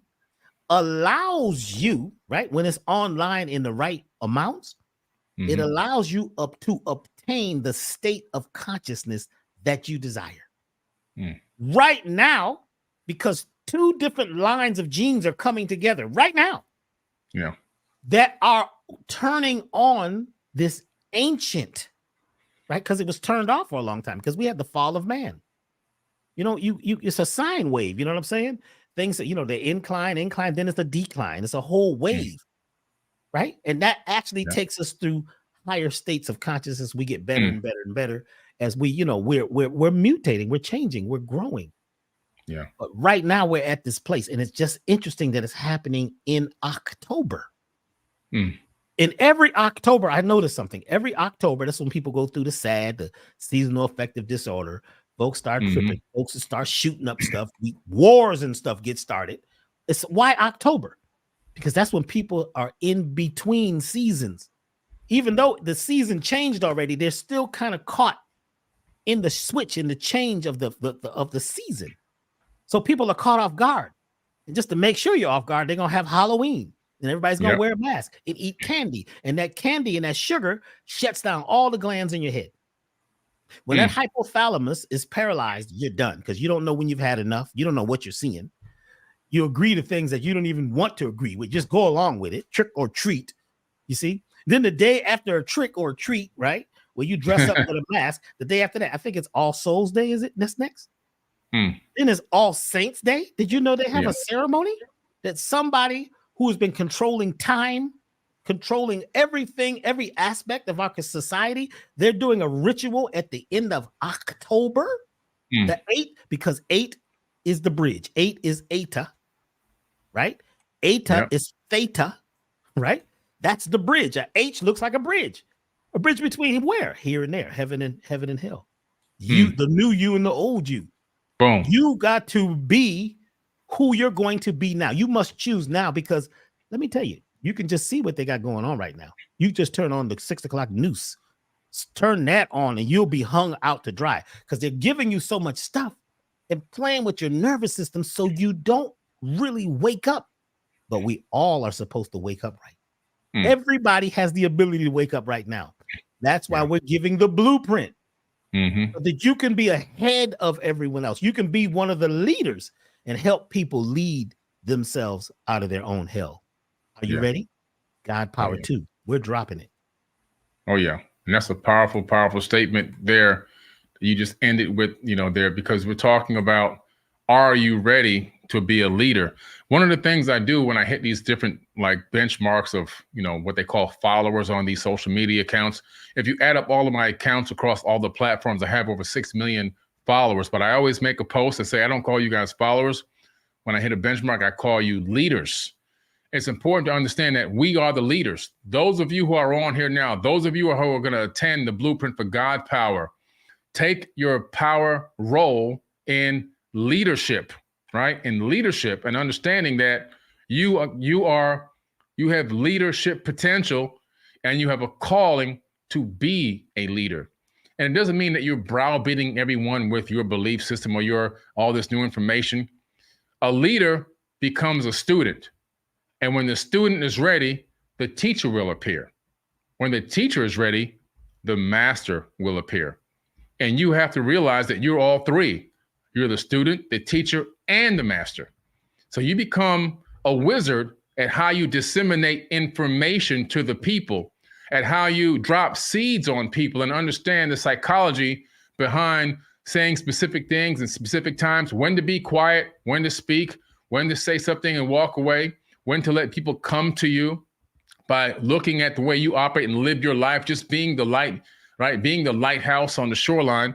allows you, right, when it's online in the right amounts, it allows you to obtain the state of consciousness that you desire. Right now, because two different lines of genes are coming together right now. Yeah. That are turning on this ancient, right? Because it was turned off for a long time because we had the fall of man. It's a sine wave. You know what I'm saying? Things that, the incline, then it's a decline. It's a whole wave, right? And that actually takes us through higher states of consciousness, we get better and better and better as we, you know, we're mutating, we're changing, we're growing. Yeah. But right now we're at this place, and it's just interesting that it's happening in October. In every October, I noticed something. Every October, that's when people go through the seasonal affective disorder. Folks start tripping. Folks start shooting up stuff. Wars and stuff get started. It's why October? Because that's when people are in between seasons. Even though the season changed already, they're still kind of caught in the switch, in the change of the season. So people are caught off guard. And just to make sure you're off guard, they're going to have Halloween. And everybody's going to wear a mask and eat candy. And that candy and that sugar shuts down all the glands in your head. When that hypothalamus is paralyzed, you're done, because you don't know when you've had enough. You don't know what you're seeing. You agree to things that you don't even want to agree with. Just go along with it. Trick or treat. You see? Then the day after a trick or a treat, right, where you dress up with a mask, the day after that, I think it's All Souls Day, is it? That's next. Then it's All Saints Day. Did you know they have a ceremony that somebody who has been controlling time, controlling everything, every aspect of our society, they're doing a ritual at the end of October, the 8th, because 8 is the bridge. 8 is Eta, right? Eta is Theta, right? That's the bridge. A H looks like a bridge between where? Here and there, heaven and hell. You, the new you and the old you. Boom. You got to be who you're going to be now. You must choose now, because let me tell you, you can just see what they got going on right now. You just turn on the 6 o'clock news, turn that on, and you'll be hung out to dry, because they're giving you so much stuff and playing with your nervous system so you don't really wake up. But we all are supposed to wake up right. Everybody has the ability to wake up right now. That's why we're giving the blueprint. So that you can be ahead of everyone else. You can be one of the leaders and help people lead themselves out of their own hell. Are you ready? God Power 2. We're dropping it. Oh, yeah. And that's a powerful, powerful statement there. You just ended with, there, because we're talking about, are you ready to be a leader? One of the things I do when I hit these different benchmarks of, what they call followers on these social media accounts, if you add up all of my accounts across all the platforms, I have over 6 million followers, but I always make a post and say, I don't call you guys followers. When I hit a benchmark, I call you leaders. It's important to understand that we are the leaders. Those of you who are on here now, those of you who are going to attend the Blueprint for God Power, take your power role in leadership, right? In leadership, and understanding that you have leadership potential, and you have a calling to be a leader. And it doesn't mean that you're browbeating everyone with your belief system or all this new information. A leader becomes a student. And when the student is ready, the teacher will appear. When the teacher is ready, the master will appear. And you have to realize that you're all three. You're the student, the teacher, and the master. So you become a wizard at how you disseminate information to the people, at how you drop seeds on people and understand the psychology behind saying specific things in specific times, when to be quiet, when to speak, when to say something and walk away, when to let people come to you by looking at the way you operate and live your life, just being the light, right? Being the lighthouse on the shoreline.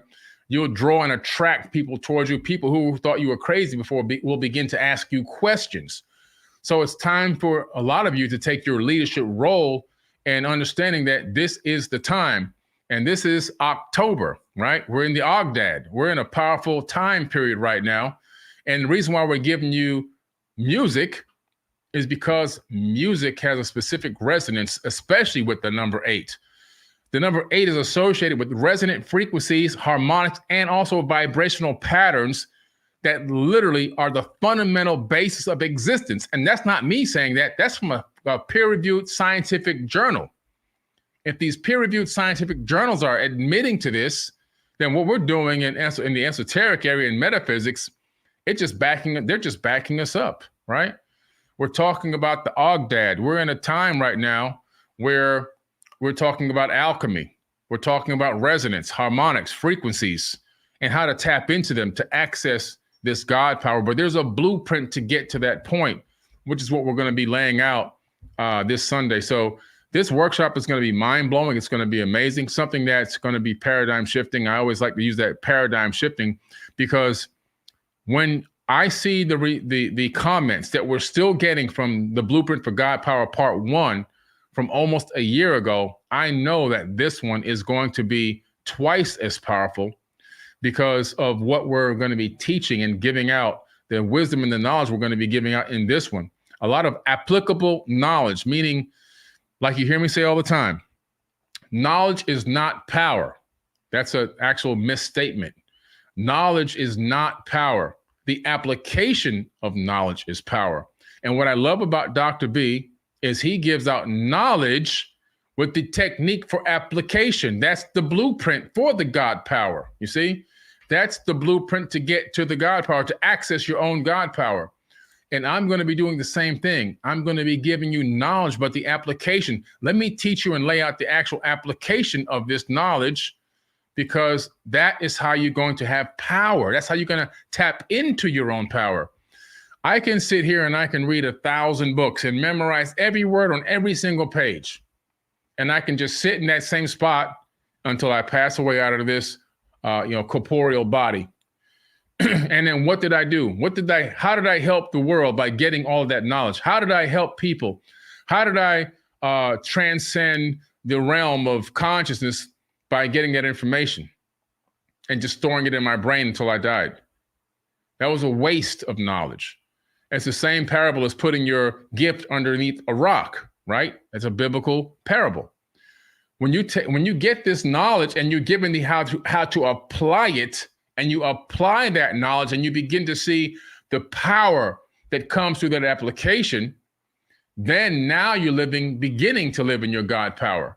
You'll draw and attract people towards you. People who thought you were crazy before will begin to ask you questions. So it's time for a lot of you to take your leadership role and understanding that this is the time. And this is October, right? We're in the Ogdad. We're in a powerful time period right now. And the reason why we're giving you music is because music has a specific resonance, especially with the number 8. The number 8 is associated with resonant frequencies, harmonics, and also vibrational patterns that literally are the fundamental basis of existence. And that's not me saying that. That's from a peer-reviewed scientific journal. If these peer-reviewed scientific journals are admitting to this, then what we're doing in the esoteric area in metaphysics, they're just backing us up, right? We're talking about the Ogdad. We're in a time right now where we're talking about alchemy. We're talking about resonance, harmonics, frequencies, and how to tap into them to access this God power. But there's a blueprint to get to that point, which is what we're going to be laying out this Sunday. So This workshop is going to be mind-blowing. It's going to be amazing, something that's going to be paradigm shifting. I always like to use that paradigm shifting because when I see the comments that we're still getting from the Blueprint for God Power Part 1 from almost a year ago, I know that this one is going to be twice as powerful because of what we're going to be teaching and giving out, the wisdom and the knowledge we're going to be giving out in this one. A lot of applicable knowledge, meaning, like you hear me say all the time, knowledge is not power. That's an actual misstatement. Knowledge is not power. The application of knowledge is power. And what I love about Dr. B is he gives out knowledge with the technique for application. That's the blueprint for the God power. You see, that's the blueprint to get to the God power, to access your own God power. And I'm going to be doing the same thing. I'm going to be giving you knowledge, but the application. Let me teach you and lay out the actual application of this knowledge, because that is how you're going to have power. That's how you're going to tap into your own power. I can sit here and I can read 1,000 books and memorize every word on every single page. And I can just sit in that same spot until I pass away out of this, corporeal body. And then what did I do? How did I help the world by getting all of that knowledge? How did I help people? How did I transcend the realm of consciousness by getting that information and just storing it in my brain until I died? That was a waste of knowledge. It's the same parable as putting your gift underneath a rock, right? It's a biblical parable. When you get this knowledge and you're given the how to apply it, and you apply that knowledge and you begin to see the power that comes through that application, then now you're beginning to live in your God power.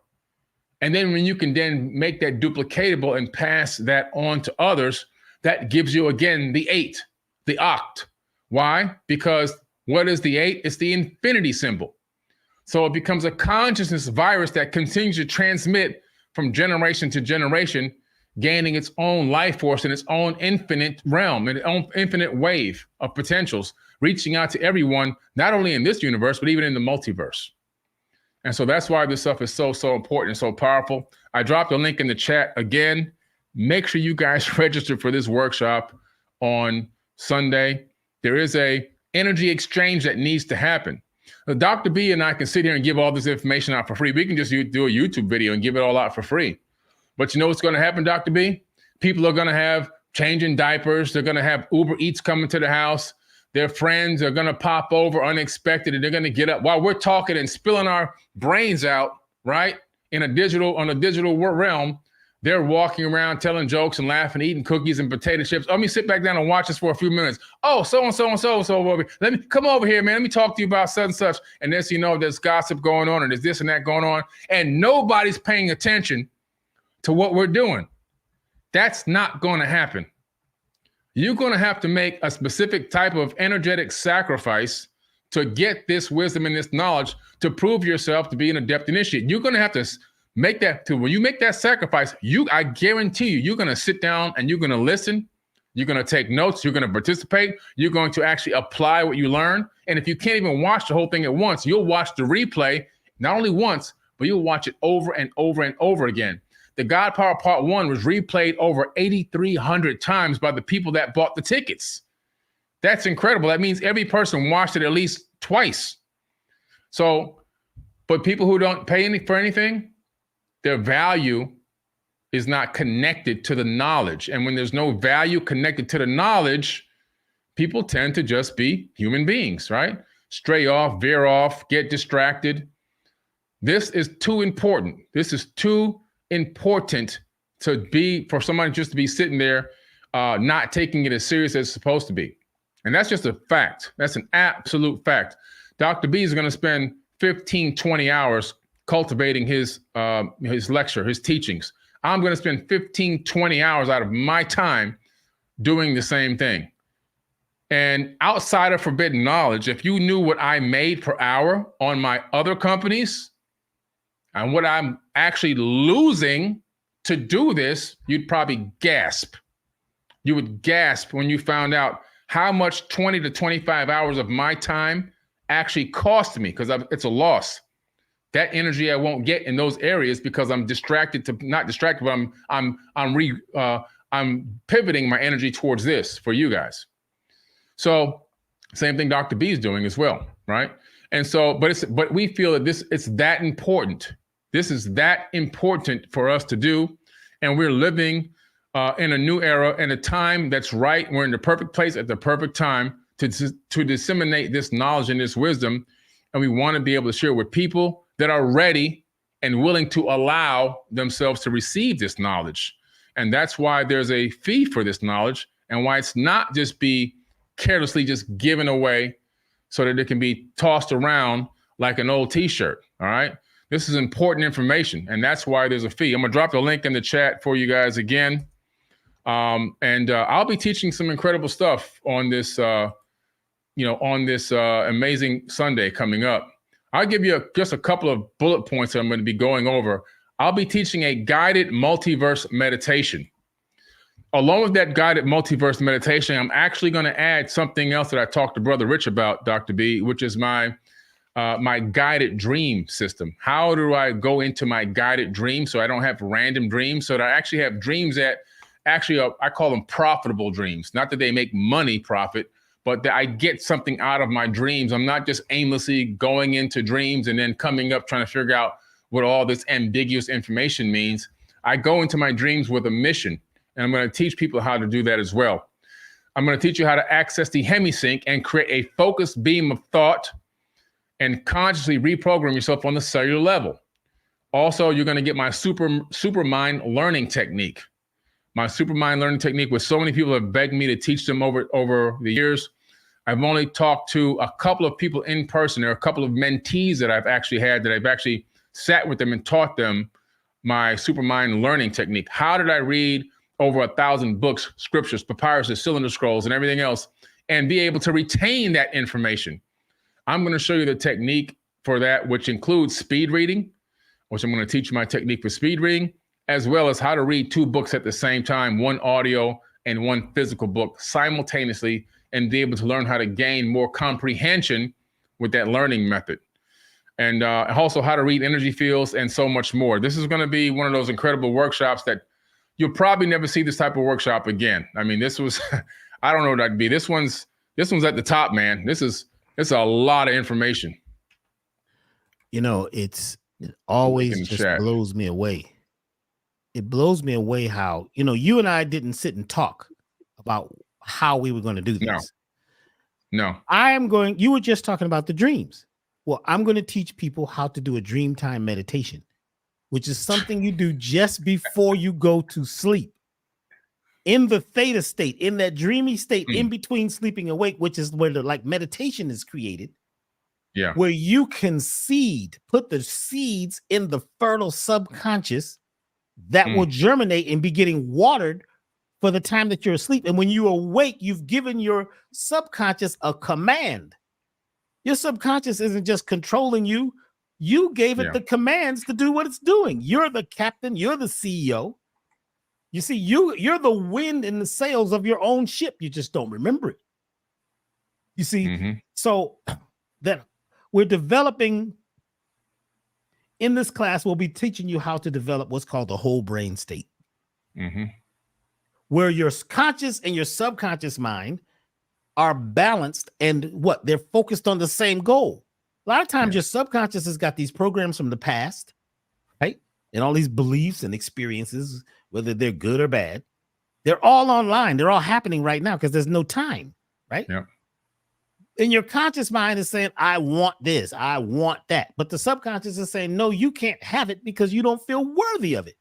And then when you can then make that duplicatable and pass that on to others, that gives you again the 8, the oct. Why? Because what is the 8? It's the infinity symbol. So it becomes a consciousness virus that continues to transmit from generation to generation, gaining its own life force in its own infinite realm, and its own infinite wave of potentials, reaching out to everyone, not only in this universe, but even in the multiverse. And so that's why this stuff is so, so important and so powerful. I dropped a link in the chat again. Make sure you guys register for this workshop on Sunday. There is a energy exchange that needs to happen. Dr. B and I can sit here and give all this information out for free. We can just do a YouTube video and give it all out for free. But you know what's going to happen, Dr. B? People are going to have changing diapers. They're going to have Uber Eats coming to the house. Their friends are going to pop over unexpected, and they're going to get up while we're talking and spilling our brains out, right? On a digital realm. They're walking around telling jokes and laughing, eating cookies and potato chips. Let me sit back down and watch this for a few minutes. Oh, so-and-so. Let me come over here, man. Let me talk to you about such and such. And this, there's gossip going on, and there's this and that going on. And nobody's paying attention to what we're doing. That's not going to happen. You're going to have to make a specific type of energetic sacrifice to get this wisdom and this knowledge to prove yourself to be an adept initiate. You're going to have to make that too. When you make that sacrifice, I guarantee you're going to sit down and you're going to listen. You're going to take notes. You're going to participate. You're going to actually apply what you learn. And if you can't even watch the whole thing at once, you'll watch the replay, not only once, but you'll watch it over and over and over again. The God Power Part 1 was replayed over 8,300 times by the people that bought the tickets. That's incredible. That means every person watched it at least twice. So, but people who don't pay for anything, their value is not connected to the knowledge. And when there's no value connected to the knowledge, people tend to just be human beings, right? Stray off, veer off, get distracted. This is too important. This is too important for somebody just to be sitting there, not taking it as serious as it's supposed to be. And that's just a fact. That's an absolute fact. Dr. B is going to spend 15, 20 hours cultivating his lecture, his teachings. I'm going to spend 15, 20 hours out of my time doing the same thing. And outside of forbidden knowledge, if you knew what I made per hour on my other companies and what I'm actually losing to do this, you'd probably gasp. You would gasp when you found out how much 20 to 25 hours of my time actually cost me, because it's a loss. that energy I won't get in those areas because I'm distracted not distracted, but I'm pivoting my energy towards this for you guys. So same thing Dr. B is doing as well, right? And so, but we feel that it's that important. This is that important for us to do. And we're living in a new era, in a time that's right. We're in the perfect place at the perfect time to disseminate this knowledge and this wisdom. And we want to be able to share with people that are ready and willing to allow themselves to receive this knowledge. And that's why there's a fee for this knowledge, and why it's not just be carelessly just given away so that it can be tossed around like an old t-shirt. All right. This is important information, and that's why there's a fee. I'm going to drop the link in the chat for you guys again. And I'll be teaching some incredible stuff on this, amazing Sunday coming up. I'll give you just a couple of bullet points that I'm going to be going over. I'll be teaching a guided multiverse meditation. Along with that guided multiverse meditation, I'm actually going to add something else that I talked to Brother Rich about, Dr. B, which is my guided dream system. How do I go into my guided dream so I don't have random dreams, so that I actually have dreams that actually I call them profitable dreams. Not that they make money profit, but that I get something out of my dreams. I'm not just aimlessly going into dreams and then coming up trying to figure out what all this ambiguous information means. I go into my dreams with a mission, and I'm going to teach people how to do that as well. I'm going to teach you how to access the hemisync and create a focused beam of thought and consciously reprogram yourself on the cellular level. Also, you're going to get my supermind learning technique. My supermind learning technique, which so many people have begged me to teach them over the years. I've only talked to a couple of people in person. There are a couple of mentees that I've actually had that I've actually sat with them and taught them my supermind learning technique. How did I read over 1,000 books, scriptures, papyruses, cylinder scrolls, and everything else, and be able to retain that information? I'm going to show you the technique for that, which includes speed reading, which I'm going to teach you my technique for speed reading, as well as how to read 2 books at the same time, 1 audio and 1 physical book simultaneously, and be able to learn how to gain more comprehension with that learning method. And also how to read energy fields and so much more. This is going to be one of those incredible workshops that you'll probably never see this type of workshop again. I mean, this was, I don't know what that'd be. This one's at the top, man. It's a lot of information. You know, it always just blows me away. It blows me away how, you and I didn't sit and talk about how we were going to do this. No. You were just talking about the dreams. Well, I'm going to teach people how to do a dream time meditation, which is something you do just before you go to sleep. In the theta state, in that dreamy state, in between sleeping and awake, which is where meditation is created. Yeah. Where you can put the seeds in the fertile subconscious that will germinate and be getting watered for the time that you're asleep. And when you awake, you've given your subconscious a command. Your subconscious isn't just controlling you. You gave it the commands to do what it's doing. You're the captain. You're the CEO. You see, you're the wind in the sails of your own ship. You just don't remember it. You see, so that we're developing in this class, we'll be teaching you how to develop what's called the whole brain state, where your conscious and your subconscious mind are balanced and they're focused on the same goal. A lot of times your subconscious has got these programs from the past, right? And all these beliefs and experiences, whether they're good or bad, they're all online. They're all happening right now because there's no time, right? Yeah. And your conscious mind is saying, I want this, I want that. But the subconscious is saying, no, you can't have it because you don't feel worthy of it.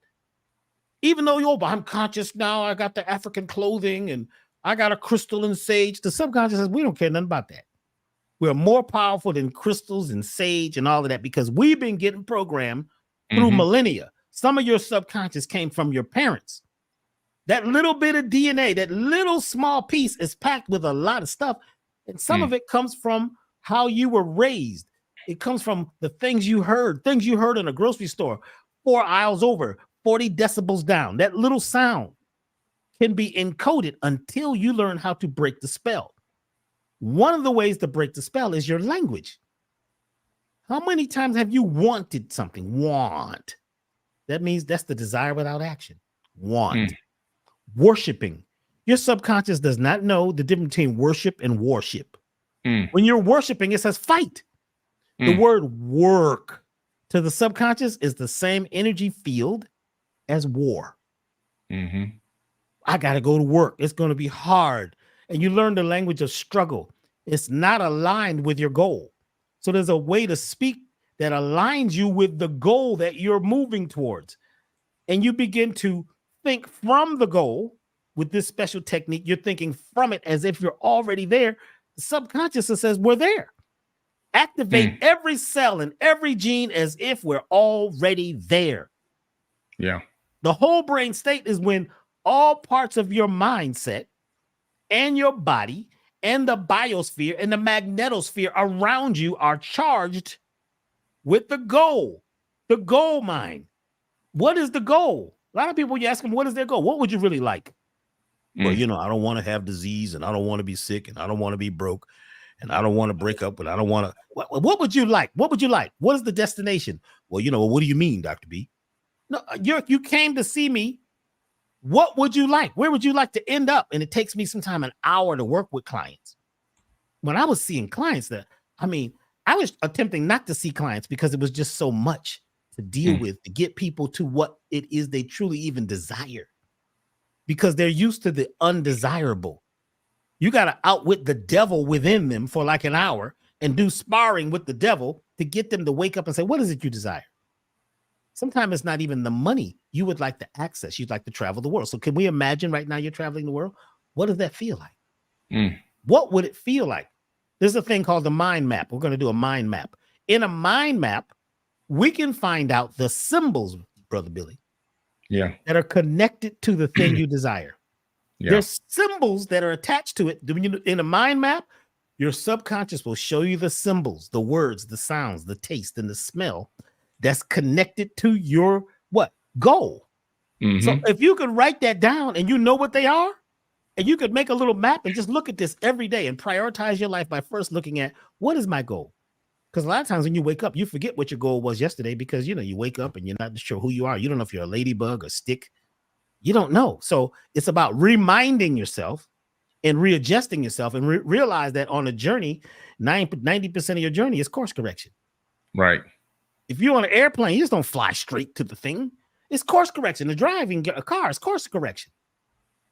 Even though I'm conscious now, I got the African clothing and I got a crystal and sage. The subconscious says, we don't care nothing about that. We're more powerful than crystals and sage and all of that because we've been getting programmed through millennia. Some of your subconscious came from your parents. That little bit of DNA, that little small piece is packed with a lot of stuff. And some of it comes from how you were raised. It comes from the things you heard in a grocery store, 4 aisles over, 40 decibels down. That little sound can be encoded until you learn how to break the spell. One of the ways to break the spell is your language. How many times have you wanted something? Want. That means that's the desire without action. Want. Worshiping. Your subconscious does not know the difference between worship and worship. When you're worshiping, it says fight. The word work to the subconscious is the same energy field as war. I got to go to work. It's going to be hard. And you learn the language of struggle. It's not aligned with your goal. So there's a way to speak that aligns you with the goal that you're moving towards. And you begin to think from the goal with this special technique. You're thinking from it as if you're already there. The subconscious says we're there. Activate every cell and every gene as if we're already there. Yeah. The whole brain state is when all parts of your mindset and your body and the biosphere and the magnetosphere around you are charged with the goal mind. What is the goal? A lot of people, you ask them, what is their goal? What would you really like? Well, you know, I don't want to have disease, and I don't want to be sick, and I don't want to be broke, and I don't want to break up, and I don't want to. What would you like? What would you like? What is the destination? Well, you know, what do you mean, Dr. B? No, you came to see me. What would you like? Where would you like to end up? And it takes me sometimes an hour to work with clients. When I was seeing clients, I was attempting not to see clients because it was just so much to deal with to get people to what it is they truly even desire. Because they're used to the undesirable. You got to outwit the devil within them for like an hour and do sparring with the devil to get them to wake up and say, what is it you desire? Sometimes it's not even the money you would like to access. You'd like to travel the world. So can we imagine right now you're traveling the world? What does that feel like? What would it feel like? There's a thing called the mind map. We're going to do a mind map. In a mind map, we can find out the symbols, Brother Billy, that are connected to the thing you desire. There's symbols that are attached to it. In a mind map, your subconscious will show you the symbols, the words, the sounds, the taste, and the smell that's connected to your goal. So if you could write that down and you know what they are, and you could make a little map and just look at this every day and prioritize your life by first looking at what is my goal? Because a lot of times when you wake up, you forget what your goal was yesterday because, you know, you wake up and you're not sure who you are. You don't know if you're a ladybug or stick. You don't know. So it's about reminding yourself and readjusting yourself and realize that on a journey, 90% of your journey is course correction. Right. If you're on an airplane, you just don't fly straight to the thing. It's course correction. The driving a car is course correction.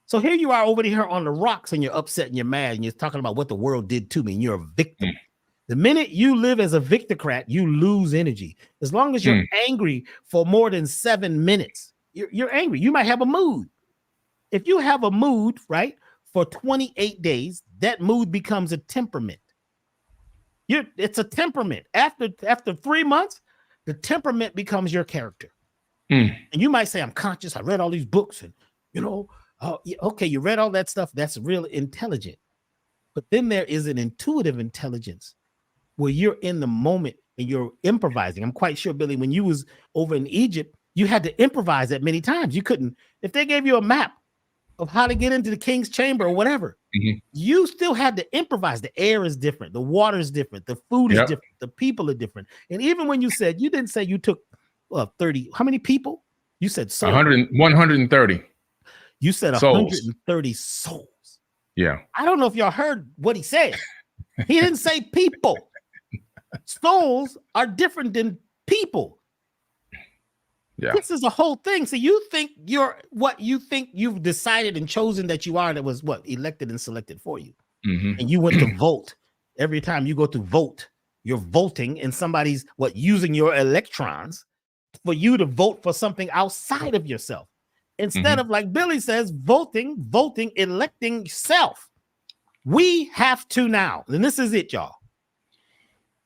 So here you are over here on the rocks and you're upset and you're mad and you're talking about what the world did to me and you're a victim. The minute you live as a victocrat, you lose energy. As long as you're angry for more than 7 minutes, you're angry. You might have a mood. If you have a mood, right, for 28 days, that mood becomes a temperament. It's a temperament. After 3 months, the temperament becomes your character. And you might say, I'm conscious. I read all these books and, you know, okay, you read all that stuff. That's real intelligent. But then there is an intuitive intelligence where you're in the moment and you're improvising. I'm quite sure, Billy, when you was over in Egypt, you had to improvise that many times. You couldn't, if they gave you a map of how to get into the king's chamber or whatever, you still had to improvise. The air is different. The water is different. The food is different. The people are different. And even when you didn't say you took 30, how many people? You said 130. You said 130 souls. Yeah. I don't know if y'all heard what he said. He didn't say people. Souls are different than people. Yeah. This is a whole thing. So you think you're what you think you've decided and chosen that you are, that was elected and selected for you. And you went to vote. Every time you go to vote, you're voting and somebody's using your electrons for you to vote for something outside of yourself. Instead of, like Billy says, voting, electing self. We have to now, and this is it, y'all.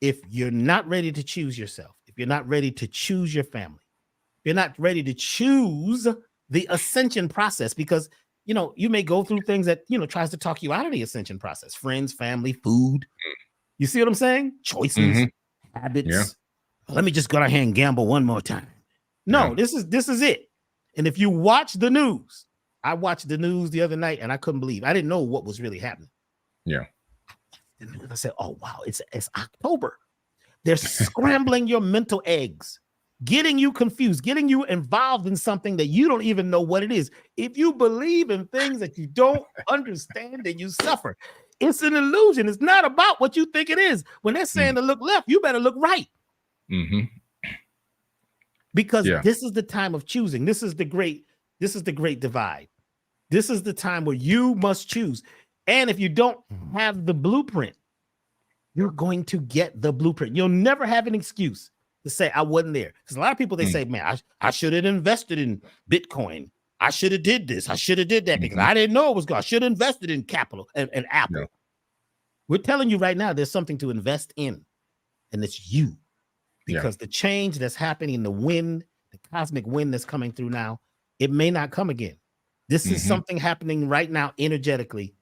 If you're not ready to choose yourself, if you're not ready to choose your family, if you're not ready to choose the ascension process, because, you know, you may go through things that, you know, tries to talk you out of the ascension process, friends, family, food. You see what I'm saying? Choices, habits. Yeah. Let me just go ahead and gamble one more time. No, this is it. And if you watch the news, I watched the news the other night and I couldn't believe, I didn't know what was really happening. Yeah. And I said, oh, wow, it's October. They're scrambling your mental eggs, getting you confused, getting you involved in something that you don't even know what it is. If you believe in things that you don't understand, then you suffer. It's an illusion. It's not about what you think it is. When they're saying to look left, you better look right. Because this is the time of choosing. This is the great divide. This is the time where you must choose. And if you don't have the blueprint, you're going to get the blueprint. You'll never have an excuse to say, I wasn't there. Because a lot of people, they say, man, I should have invested in Bitcoin. I should have did this. I should have did that because I didn't know it was good. I should have invested in capital and Apple. Yeah. We're telling you right now, there's something to invest in, and it's you. Because the change that's happening, the wind, the cosmic wind that's coming through now, it may not come again. This is something happening right now energetically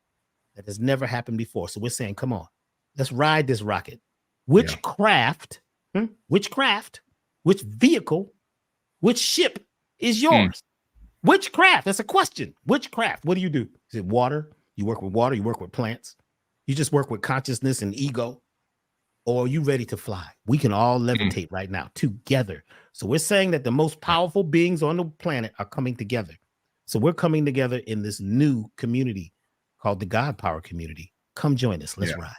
that has never happened before. So we're saying, come on, let's ride this rocket. Which craft, which vehicle, which ship is yours? Which craft? That's a question. Which craft? What do you do? Is it water? You work with water? You work with plants? You just work with consciousness and ego? Or are you ready to fly? We can all levitate right now together. So we're saying that the most powerful beings on the planet are coming together. So we're coming together in this new community called the God Power community. Come join us. Let's ride.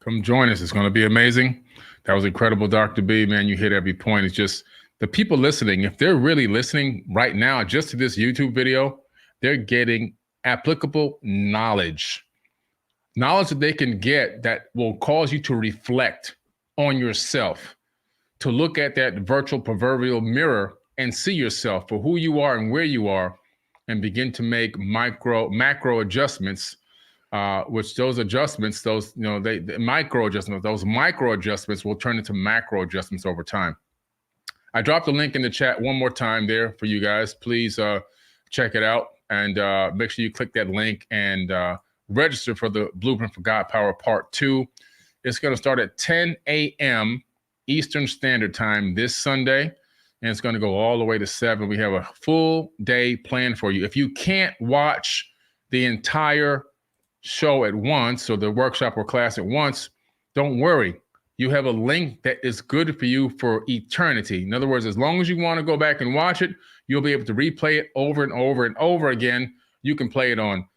Come join us. It's going to be amazing. That was incredible, Dr. B. Man, you hit every point. It's just the people listening, if they're really listening right now just to this YouTube video, they're getting applicable knowledge that they can get that will cause you to reflect on yourself, to look at that virtual proverbial mirror and see yourself for who you are and where you are, and begin to make macro adjustments, which those adjustments, the micro adjustments, those micro adjustments will turn into macro adjustments over time. I dropped the link in the chat one more time there for you guys. Please check it out and make sure you click that link and register for the Blueprint for God Power Part 2. It's going to start at 10 a.m. Eastern Standard Time this Sunday, and it's going to go all the way to 7. We have a full day planned for you. If you can't watch the entire show at once, or the workshop or class at once, don't worry. You have a link that is good for you for eternity. In other words, as long as you want to go back and watch it, you'll be able to replay it over and over and over again. You can play it on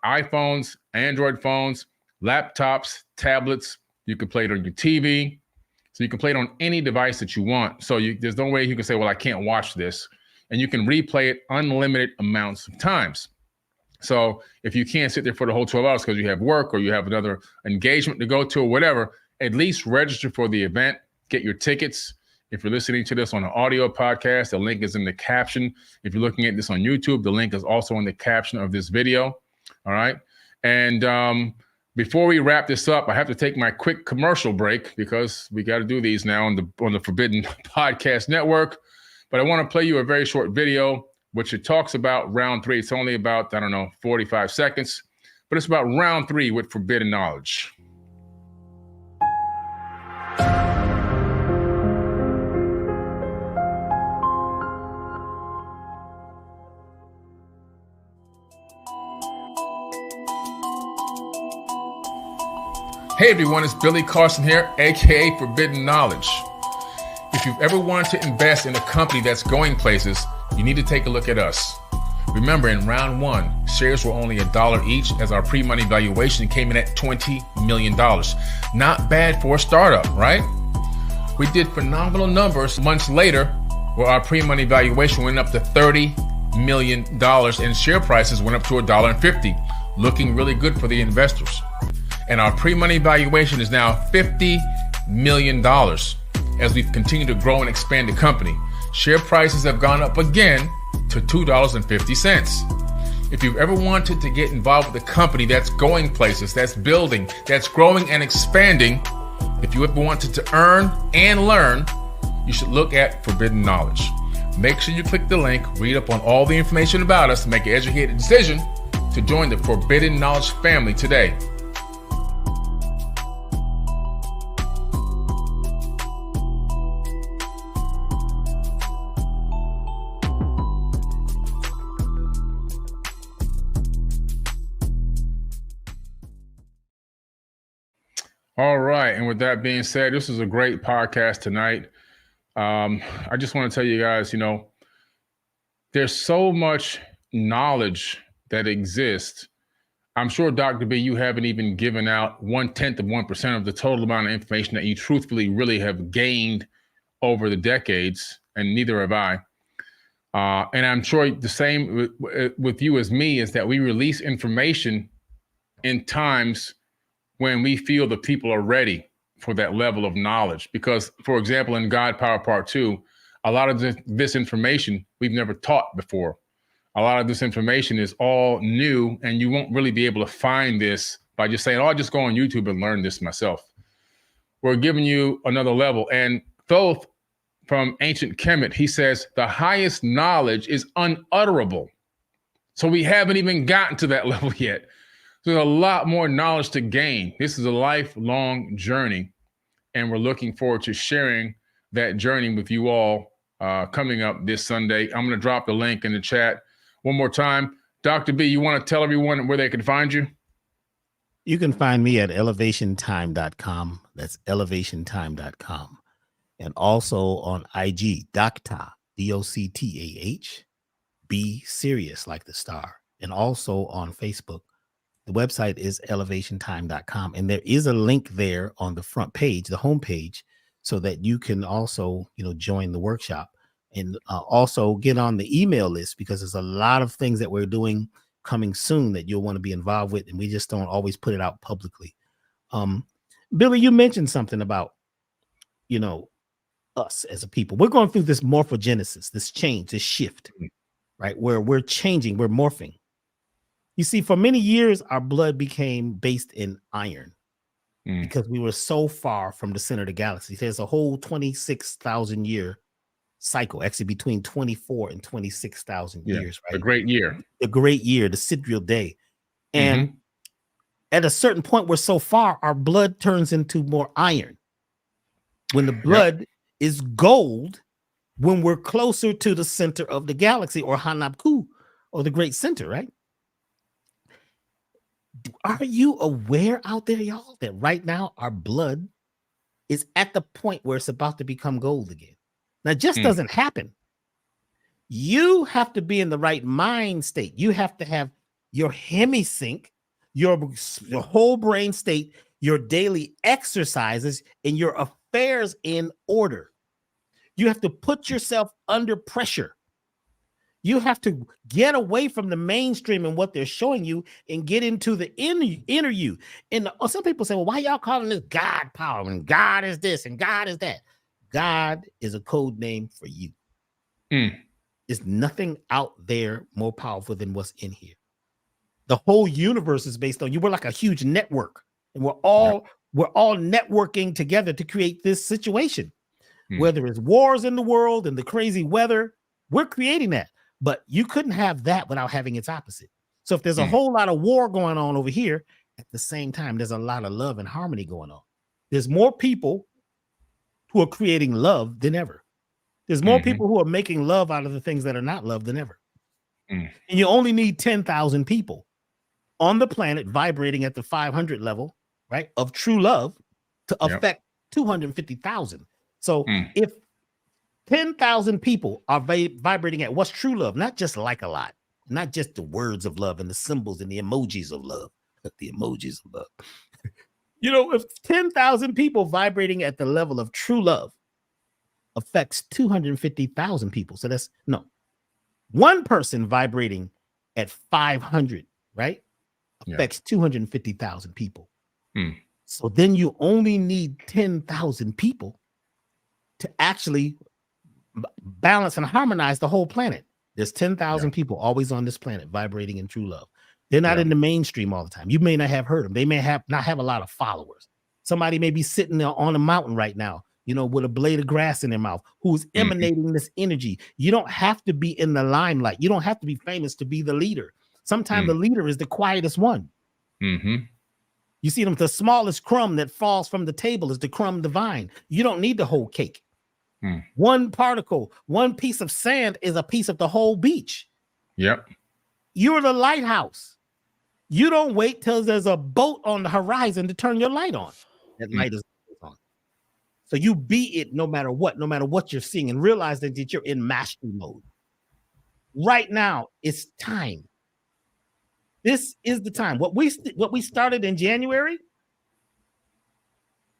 iPhones, Android phones, laptops, tablets. You can play it on your TV. So you can play it on any device that you want. So there's no way you can say, well, I can't watch this. And you can replay it unlimited amounts of times. So if you can't sit there for the whole 12 hours because you have work or you have another engagement to go to or whatever, at least register for the event, get your tickets. If you're listening to this on an audio podcast, the link is in the caption. If you're looking at this on YouTube, the link is also in the caption of this video. All right. And before we wrap this up, I have to take my quick commercial break because we got to do these now on the Forbidden Podcast Network. But I want to play you a very short video, which it talks about round 3. It's only about, 45 seconds, but it's about round 3 with forbidden knowledge. Hey everyone, it's Billy Carson here, aka Forbidden Knowledge. If you've ever wanted to invest in a company that's going places, you need to take a look at us. Remember, in round 1, shares were only $1 each as our pre-money valuation came in at $20 million. Not bad for a startup, right? We did phenomenal numbers months later where our pre-money valuation went up to $30 million and share prices went up to $1.50, looking really good for the investors. And our pre-money valuation is now $50 million as we've continued to grow and expand the company. Share prices have gone up again to $2.50. If you've ever wanted to get involved with a company that's going places, that's building, that's growing and expanding, if you ever wanted to earn and learn, you should look at Forbidden Knowledge. Make sure you click the link, read up on all the information about us, to make an educated decision to join the Forbidden Knowledge family today. All right. And with that being said, this is a great podcast tonight. I just want to tell you guys, there's so much knowledge that exists. I'm sure, Dr. B, you haven't even given out 1/10 of 1% of the total amount of information that you truthfully really have gained over the decades, and neither have I. And I'm sure the same with you as me is that we release information in times when we feel the people are ready for that level of knowledge. Because, for example, in God Power Part 2, a lot of this information we've never taught before. A lot of this information is all new, and you won't really be able to find this by just saying, oh, I'll just go on YouTube and learn this myself. We're giving you another level. And Thoth from Ancient Kemet, he says, the highest knowledge is unutterable. So we haven't even gotten to that level yet. There's a lot more knowledge to gain. This is a lifelong journey, and we're looking forward to sharing that journey with you all coming up this Sunday. I'm going to drop the link in the chat one more time. Dr. B, you want to tell everyone where they can find you? You can find me at elevationtime.com. That's elevationtime.com. And also on IG, Doctah, Doctah, B Sirius, like the star. And also on Facebook. The website is elevationtime.com. And there is a link there on the front page, the homepage, so that you can also, join the workshop and also get on the email list, because there's a lot of things that we're doing coming soon that you'll want to be involved with. And we just don't always put it out publicly. Billy, you mentioned something about, us as a people. We're going through this morphogenesis, this change, this shift, right? Where we're changing, we're morphing. You see, for many years, our blood became based in iron because we were so far from the center of the galaxy. There's a whole 26,000 year cycle, actually between 24 and 26,000 years, right? The great year. The great year, the sidereal day. And at a certain point, we're so far, our blood turns into more iron. When the blood is gold, when we're closer to the center of the galaxy, or Hanapku, or the great center, right? Are you aware out there, y'all, that right now our blood is at the point where it's about to become gold again? Now, it just doesn't happen. You have to be in the right mind state. You have to have your hemisync, your whole brain state, your daily exercises, and your affairs in order. You have to put yourself under pressure. You have to get away from the mainstream and what they're showing you and get into the inner you. And some people say, well, why y'all calling this God power? And God is this and God is that. God is a code name for you. There's nothing out there more powerful than what's in here. The whole universe is based on you. We're like a huge network, and we're all networking together to create this situation. Whether it's wars in the world and the crazy weather, we're creating that. But you couldn't have that without having its opposite. So if there's a whole lot of war going on over here, at the same time, there's a lot of love and harmony going on. There's more people who are creating love than ever. There's more people who are making love out of the things that are not love than ever. And you only need 10,000 people on the planet vibrating at the 500 level, right, of true love to affect 250,000. So if 10,000 people are vibrating at what's true love, not just like a lot, not just the words of love and the symbols and the emojis of love, but the emojis of love. If 10,000 people vibrating at the level of true love affects 250,000 people. So that's one person vibrating at 500, right? Affects 250,000 people. So then you only need 10,000 people to actually balance and harmonize the whole planet. There's 10,000 people always on this planet vibrating in true love. They're not in the mainstream all the time. You may not have heard them. They may not have a lot of followers. Somebody may be sitting there on a mountain right now, with a blade of grass in their mouth, who's emanating this energy. You don't have to be in the limelight. You don't have to be famous to be the leader. Sometimes the leader is the quietest one. You see them, the smallest crumb that falls from the table is the crumb divine. You don't need the whole cake. One particle, one piece of sand is a piece of the whole beach. You're the lighthouse. You don't wait till there's a boat on the horizon to turn your light on. that light is on. So you be it no matter what you're seeing, and realize that you're in mastery mode. Right now, it's time. This is the time. What we started in January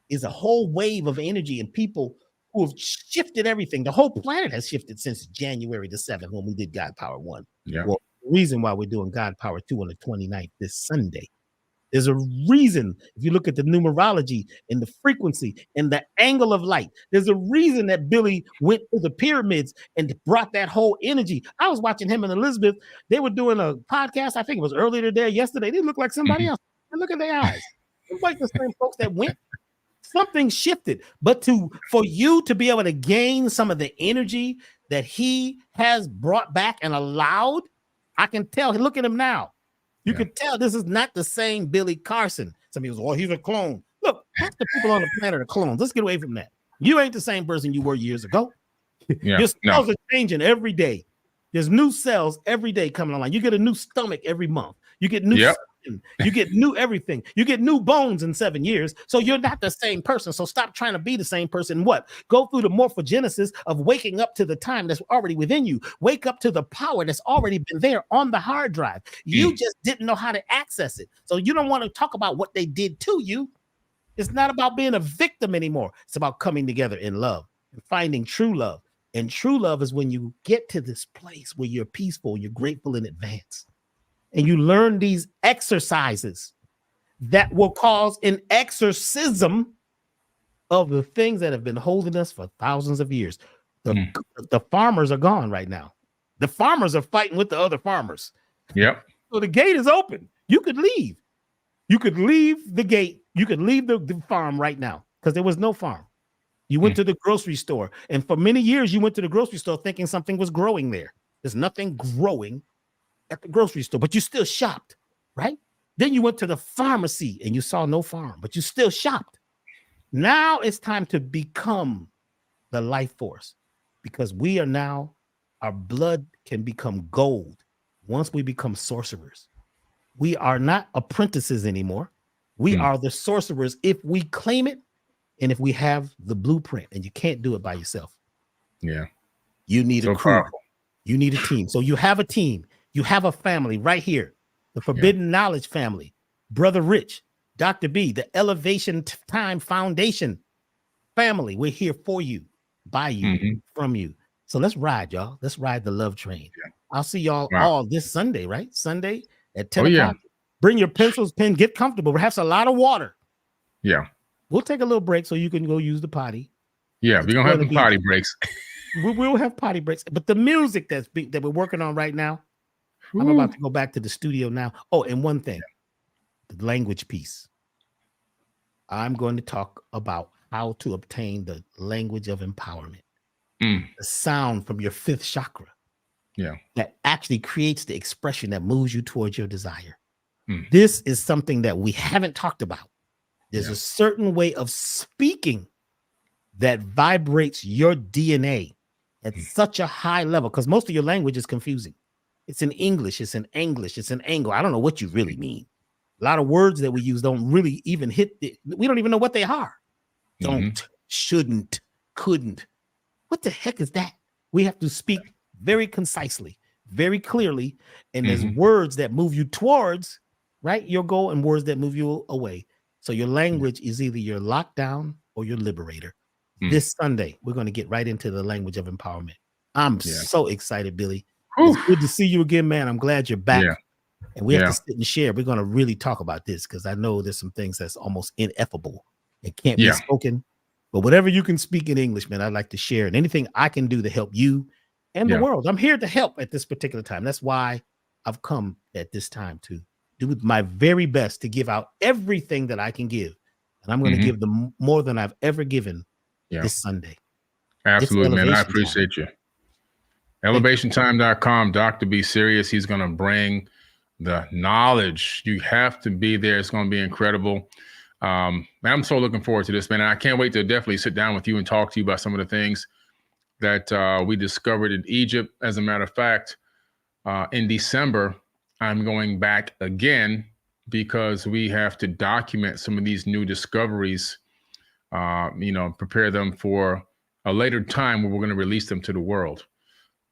is a whole wave of energy and people who have shifted everything. The whole planet has shifted since January the 7th when we did God Power 1. Yeah. Well, the reason why we're doing God Power 2 on the 29th this Sunday. There's a reason, if you look at the numerology and the frequency and the angle of light, there's a reason that Billy went to the pyramids and brought that whole energy. I was watching him and Elizabeth. They were doing a podcast. I think it was earlier today, yesterday. They look like somebody else. And look at their eyes. It's like the same folks that went. Something shifted. But for you to be able to gain some of the energy that he has brought back and allowed, I can tell. Look at him now. You could tell this is not the same Billy Carson. Some people say, well, he's a clone. Look, half the people on the planet are clones. Let's get away from that. You ain't the same person you were years ago. Your cells are changing every day. There's new cells every day coming online. You get a new stomach every month. You get new skin. You get new everything. You get new bones in 7 years. So you're not the same person. So stop trying to be the same person. What? Go through the morphogenesis of waking up to the time that's already within you. Wake up to the power that's already been there on the hard drive. You just didn't know how to access it. So you don't want to talk about what they did to you. It's not about being a victim anymore. It's about coming together in love and finding true love. And true love is when you get to this place where you're peaceful, you're grateful in advance. And you learn these exercises that will cause an exorcism of the things that have been holding us for thousands of years. The farmers are gone right now. The farmers are fighting with the other farmers. Yep. So the gate is open. You could leave. You could leave the gate. You could leave the farm right now because there was no farm. You went to the grocery store. And for many years, you went to the grocery store thinking something was growing there. There's nothing growing at the grocery store, but you still shopped, right? Then you went to the pharmacy and you saw no farm, but you still shopped. Now it's time to become the life force because we are now, our blood can become gold once we become sorcerers. We are not apprentices anymore. We are the sorcerers if we claim it and if we have the blueprint, and you can't do it by yourself. Yeah. You need a crew. Powerful. You need a team. So you have a team. You have a family right here, the Forbidden Knowledge family, Brother Rich, Dr. B, the Elevation Time Foundation family. We're here for you, by you, from you. So let's ride, y'all. Let's ride the love train. Yeah. I'll see y'all all this Sunday, right? Sunday at 10 o'clock. Bring your pencils, pen, get comfortable. Perhaps a lot of water. Yeah. We'll take a little break so you can go use the potty. Yeah, we're going to have the potty breaks. We'll have potty breaks. But the music that we're working on right now, I'm about to go back to the studio now. Oh, and one thing, the language piece. I'm going to talk about how to obtain the language of empowerment. The sound from your 5th chakra. Yeah. That actually creates the expression that moves you towards your desire. This is something that we haven't talked about. There's a certain way of speaking that vibrates your DNA at such a high level because most of your language is confusing. It's in English, it's in English, it's in Angle. I don't know what you really mean. A lot of words that we use don't really even hit we don't even know what they are. Don't, shouldn't, couldn't. What the heck is that? We have to speak very concisely, very clearly, and there's words that move you towards, right, your goal and words that move you away. So your language is either your lockdown or your liberator. This Sunday, we're going to get right into the language of empowerment. I'm so excited, Billy. It's good to see you again, man. I'm glad you're back. And we have to sit and share. We're going to really talk about this because I know there's some things that's almost ineffable. It can't be spoken. But whatever you can speak in English, man, I'd like to share. And anything I can do to help you and the world. I'm here to help at this particular time. That's why I've come at this time to do my very best to give out everything that I can give. And I'm going to give them more than I've ever given this Sunday. Absolutely, man. I appreciate you. ElevationTime.com, Dr. B Sirius. He's going to bring the knowledge. You have to be there. It's going to be incredible. Man, I'm so looking forward to this, man. And I can't wait to definitely sit down with you and talk to you about some of the things that we discovered in Egypt. As a matter of fact, in December, I'm going back again because we have to document some of these new discoveries prepare them for a later time where we're going to release them to the world.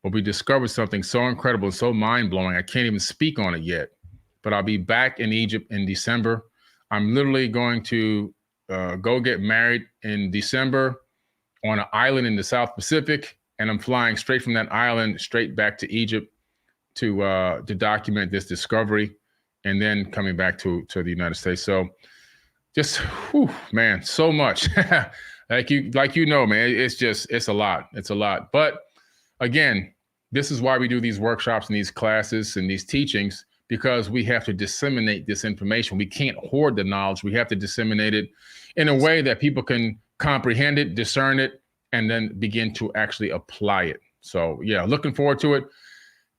But we discovered something so incredible and so mind-blowing, I can't even speak on it yet. But I'll be back in Egypt in December. I'm literally going to go get married in December on an island in the South Pacific, and I'm flying straight from that island straight back to Egypt to document this discovery, and then coming back to the United States. So just, whew, man, so much. like you know, man, it's a lot. It's a lot. But again, this is why we do these workshops and these classes and these teachings, because we have to disseminate this information. We can't hoard the knowledge. We have to disseminate it in a way that people can comprehend it, discern it, and then begin to actually apply it. So yeah, looking forward to it.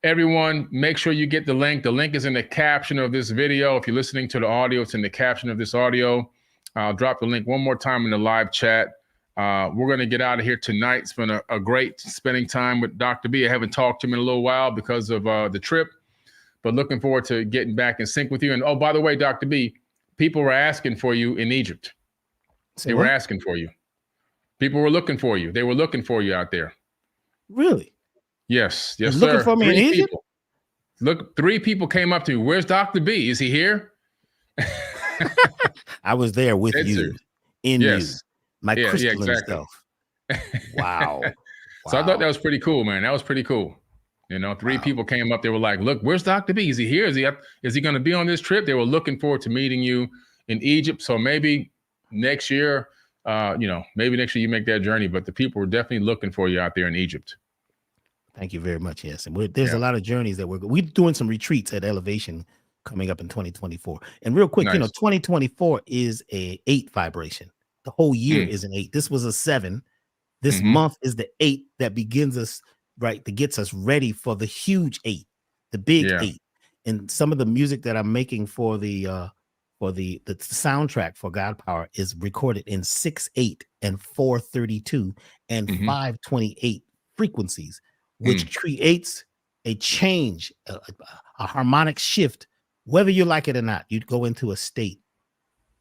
Everyone, make sure you get the link. The link is in the caption of this video. If you're listening to the audio, it's in the caption of this audio. I'll drop the link one more time in the live chat. We're going to get out of here tonight. It's been a great spending time with Dr. B. I haven't talked to him in a little while because of the trip, but looking forward to getting back in sync with you. And oh, by the way, Dr. B, people were asking for you in Egypt. They were asking for you. People were looking for you. They were looking for you out there. Really? Yes, sir. Looking for me in Egypt? Look, 3 people came up to me. Where's Dr. B? Is he here? I was there with you, you, my crystalline exactly. self. Wow. So I thought that was pretty cool, man. That was pretty cool. 3 people came up. They were like, "Look, where's Dr. B? Is he here? Is he going to be on this trip?" They were looking forward to meeting you in Egypt. So maybe next year, maybe next year you make that journey. But the people were definitely looking for you out there in Egypt. Thank you very much. Yes, and there's a lot of journeys that we're doing some retreats at Elevation coming up in 2024. And real quick, nice. 2024 is a 8 vibration. The whole year is an 8. This was a 7. This month is the 8 that begins us that gets us ready for the huge 8, the big 8. And some of the music that I'm making for the soundtrack for God Power is recorded in 6/8 and 432 and 528 frequencies, which creates a change, a harmonic shift, whether you like it or not. You'd go into a state,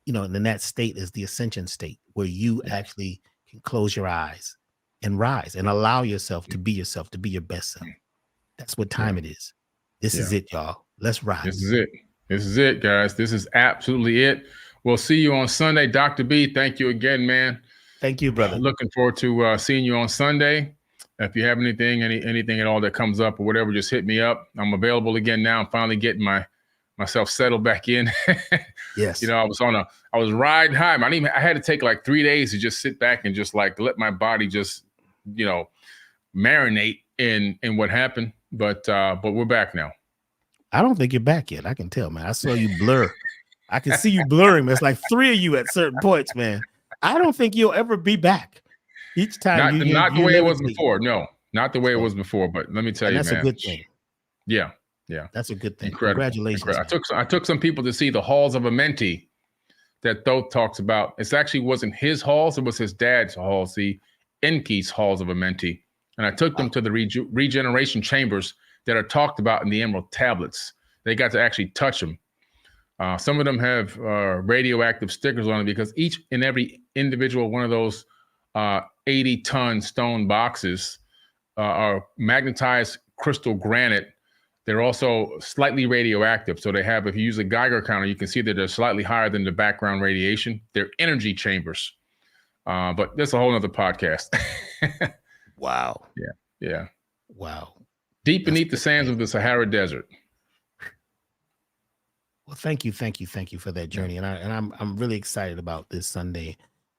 and then that state is the ascension state, where you actually can close your eyes and rise and allow yourself, to be your best self. That's what time it is. This is it, y'all. Let's rise. This is it, guys. This is absolutely it. We'll see you on Sunday. Dr. B, thank you again, man. Thank you, brother. Looking forward to seeing you on Sunday. If you have anything at all that comes up or whatever, just hit me up. I'm available again now. I'm finally getting myself settled back in. Yes. I was riding high. I had to take like 3 days to just sit back and just like let my body just, marinate in what happened. But we're back now. I don't think you're back yet. I can tell, man. I saw you blur. I can see you blurring. It's like 3 of you at certain points, man. I don't think you'll ever be back. Each time not the way it was before. No, not the way it was before. But let me tell you, man, that's a good thing. Yeah, that's a good thing. Incredible. Congratulations. Incredible. I took some people to see the halls of a mentee that Thoth talks about. It actually wasn't his halls; it was his dad's halls, the Enki's halls of a mentee. And I took them to the regeneration chambers that are talked about in the Emerald Tablets. They got to actually touch them. Some of them have radioactive stickers on them, because each and every individual one of those 80-ton stone boxes are magnetized crystal granite. They're also slightly radioactive. So they have, if you use a Geiger counter, you can see that they're slightly higher than the background radiation. They're energy chambers. But that's a whole nother podcast. Wow. Yeah. Wow. Deep beneath the sands of the Sahara Desert. Well, thank you for that journey. And I'm really excited about this Sunday.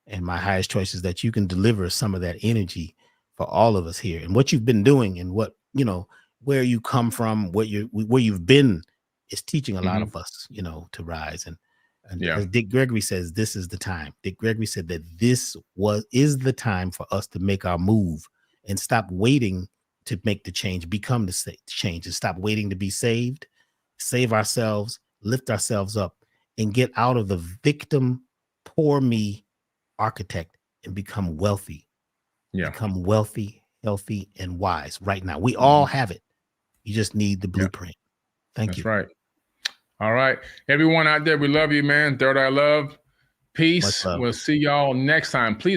And my highest choice is that you can deliver some of that energy for all of us here, and what you've been doing, and what, where you come from, where you've been, is teaching a lot of us, to rise. And as Dick Gregory says, this is the time. Dick Gregory said that this is the time for us to make our move and stop waiting to make the change, become the change, and stop waiting to be saved, save ourselves, lift ourselves up, and get out of the victim, poor me architect, and become wealthy. Become wealthy, healthy, and wise right now. We all have it. You just need the blueprint. Thank you. That's right. All right. Everyone out there, we love you, man. Third Eye Love. Peace. love. We'll see y'all next time. Please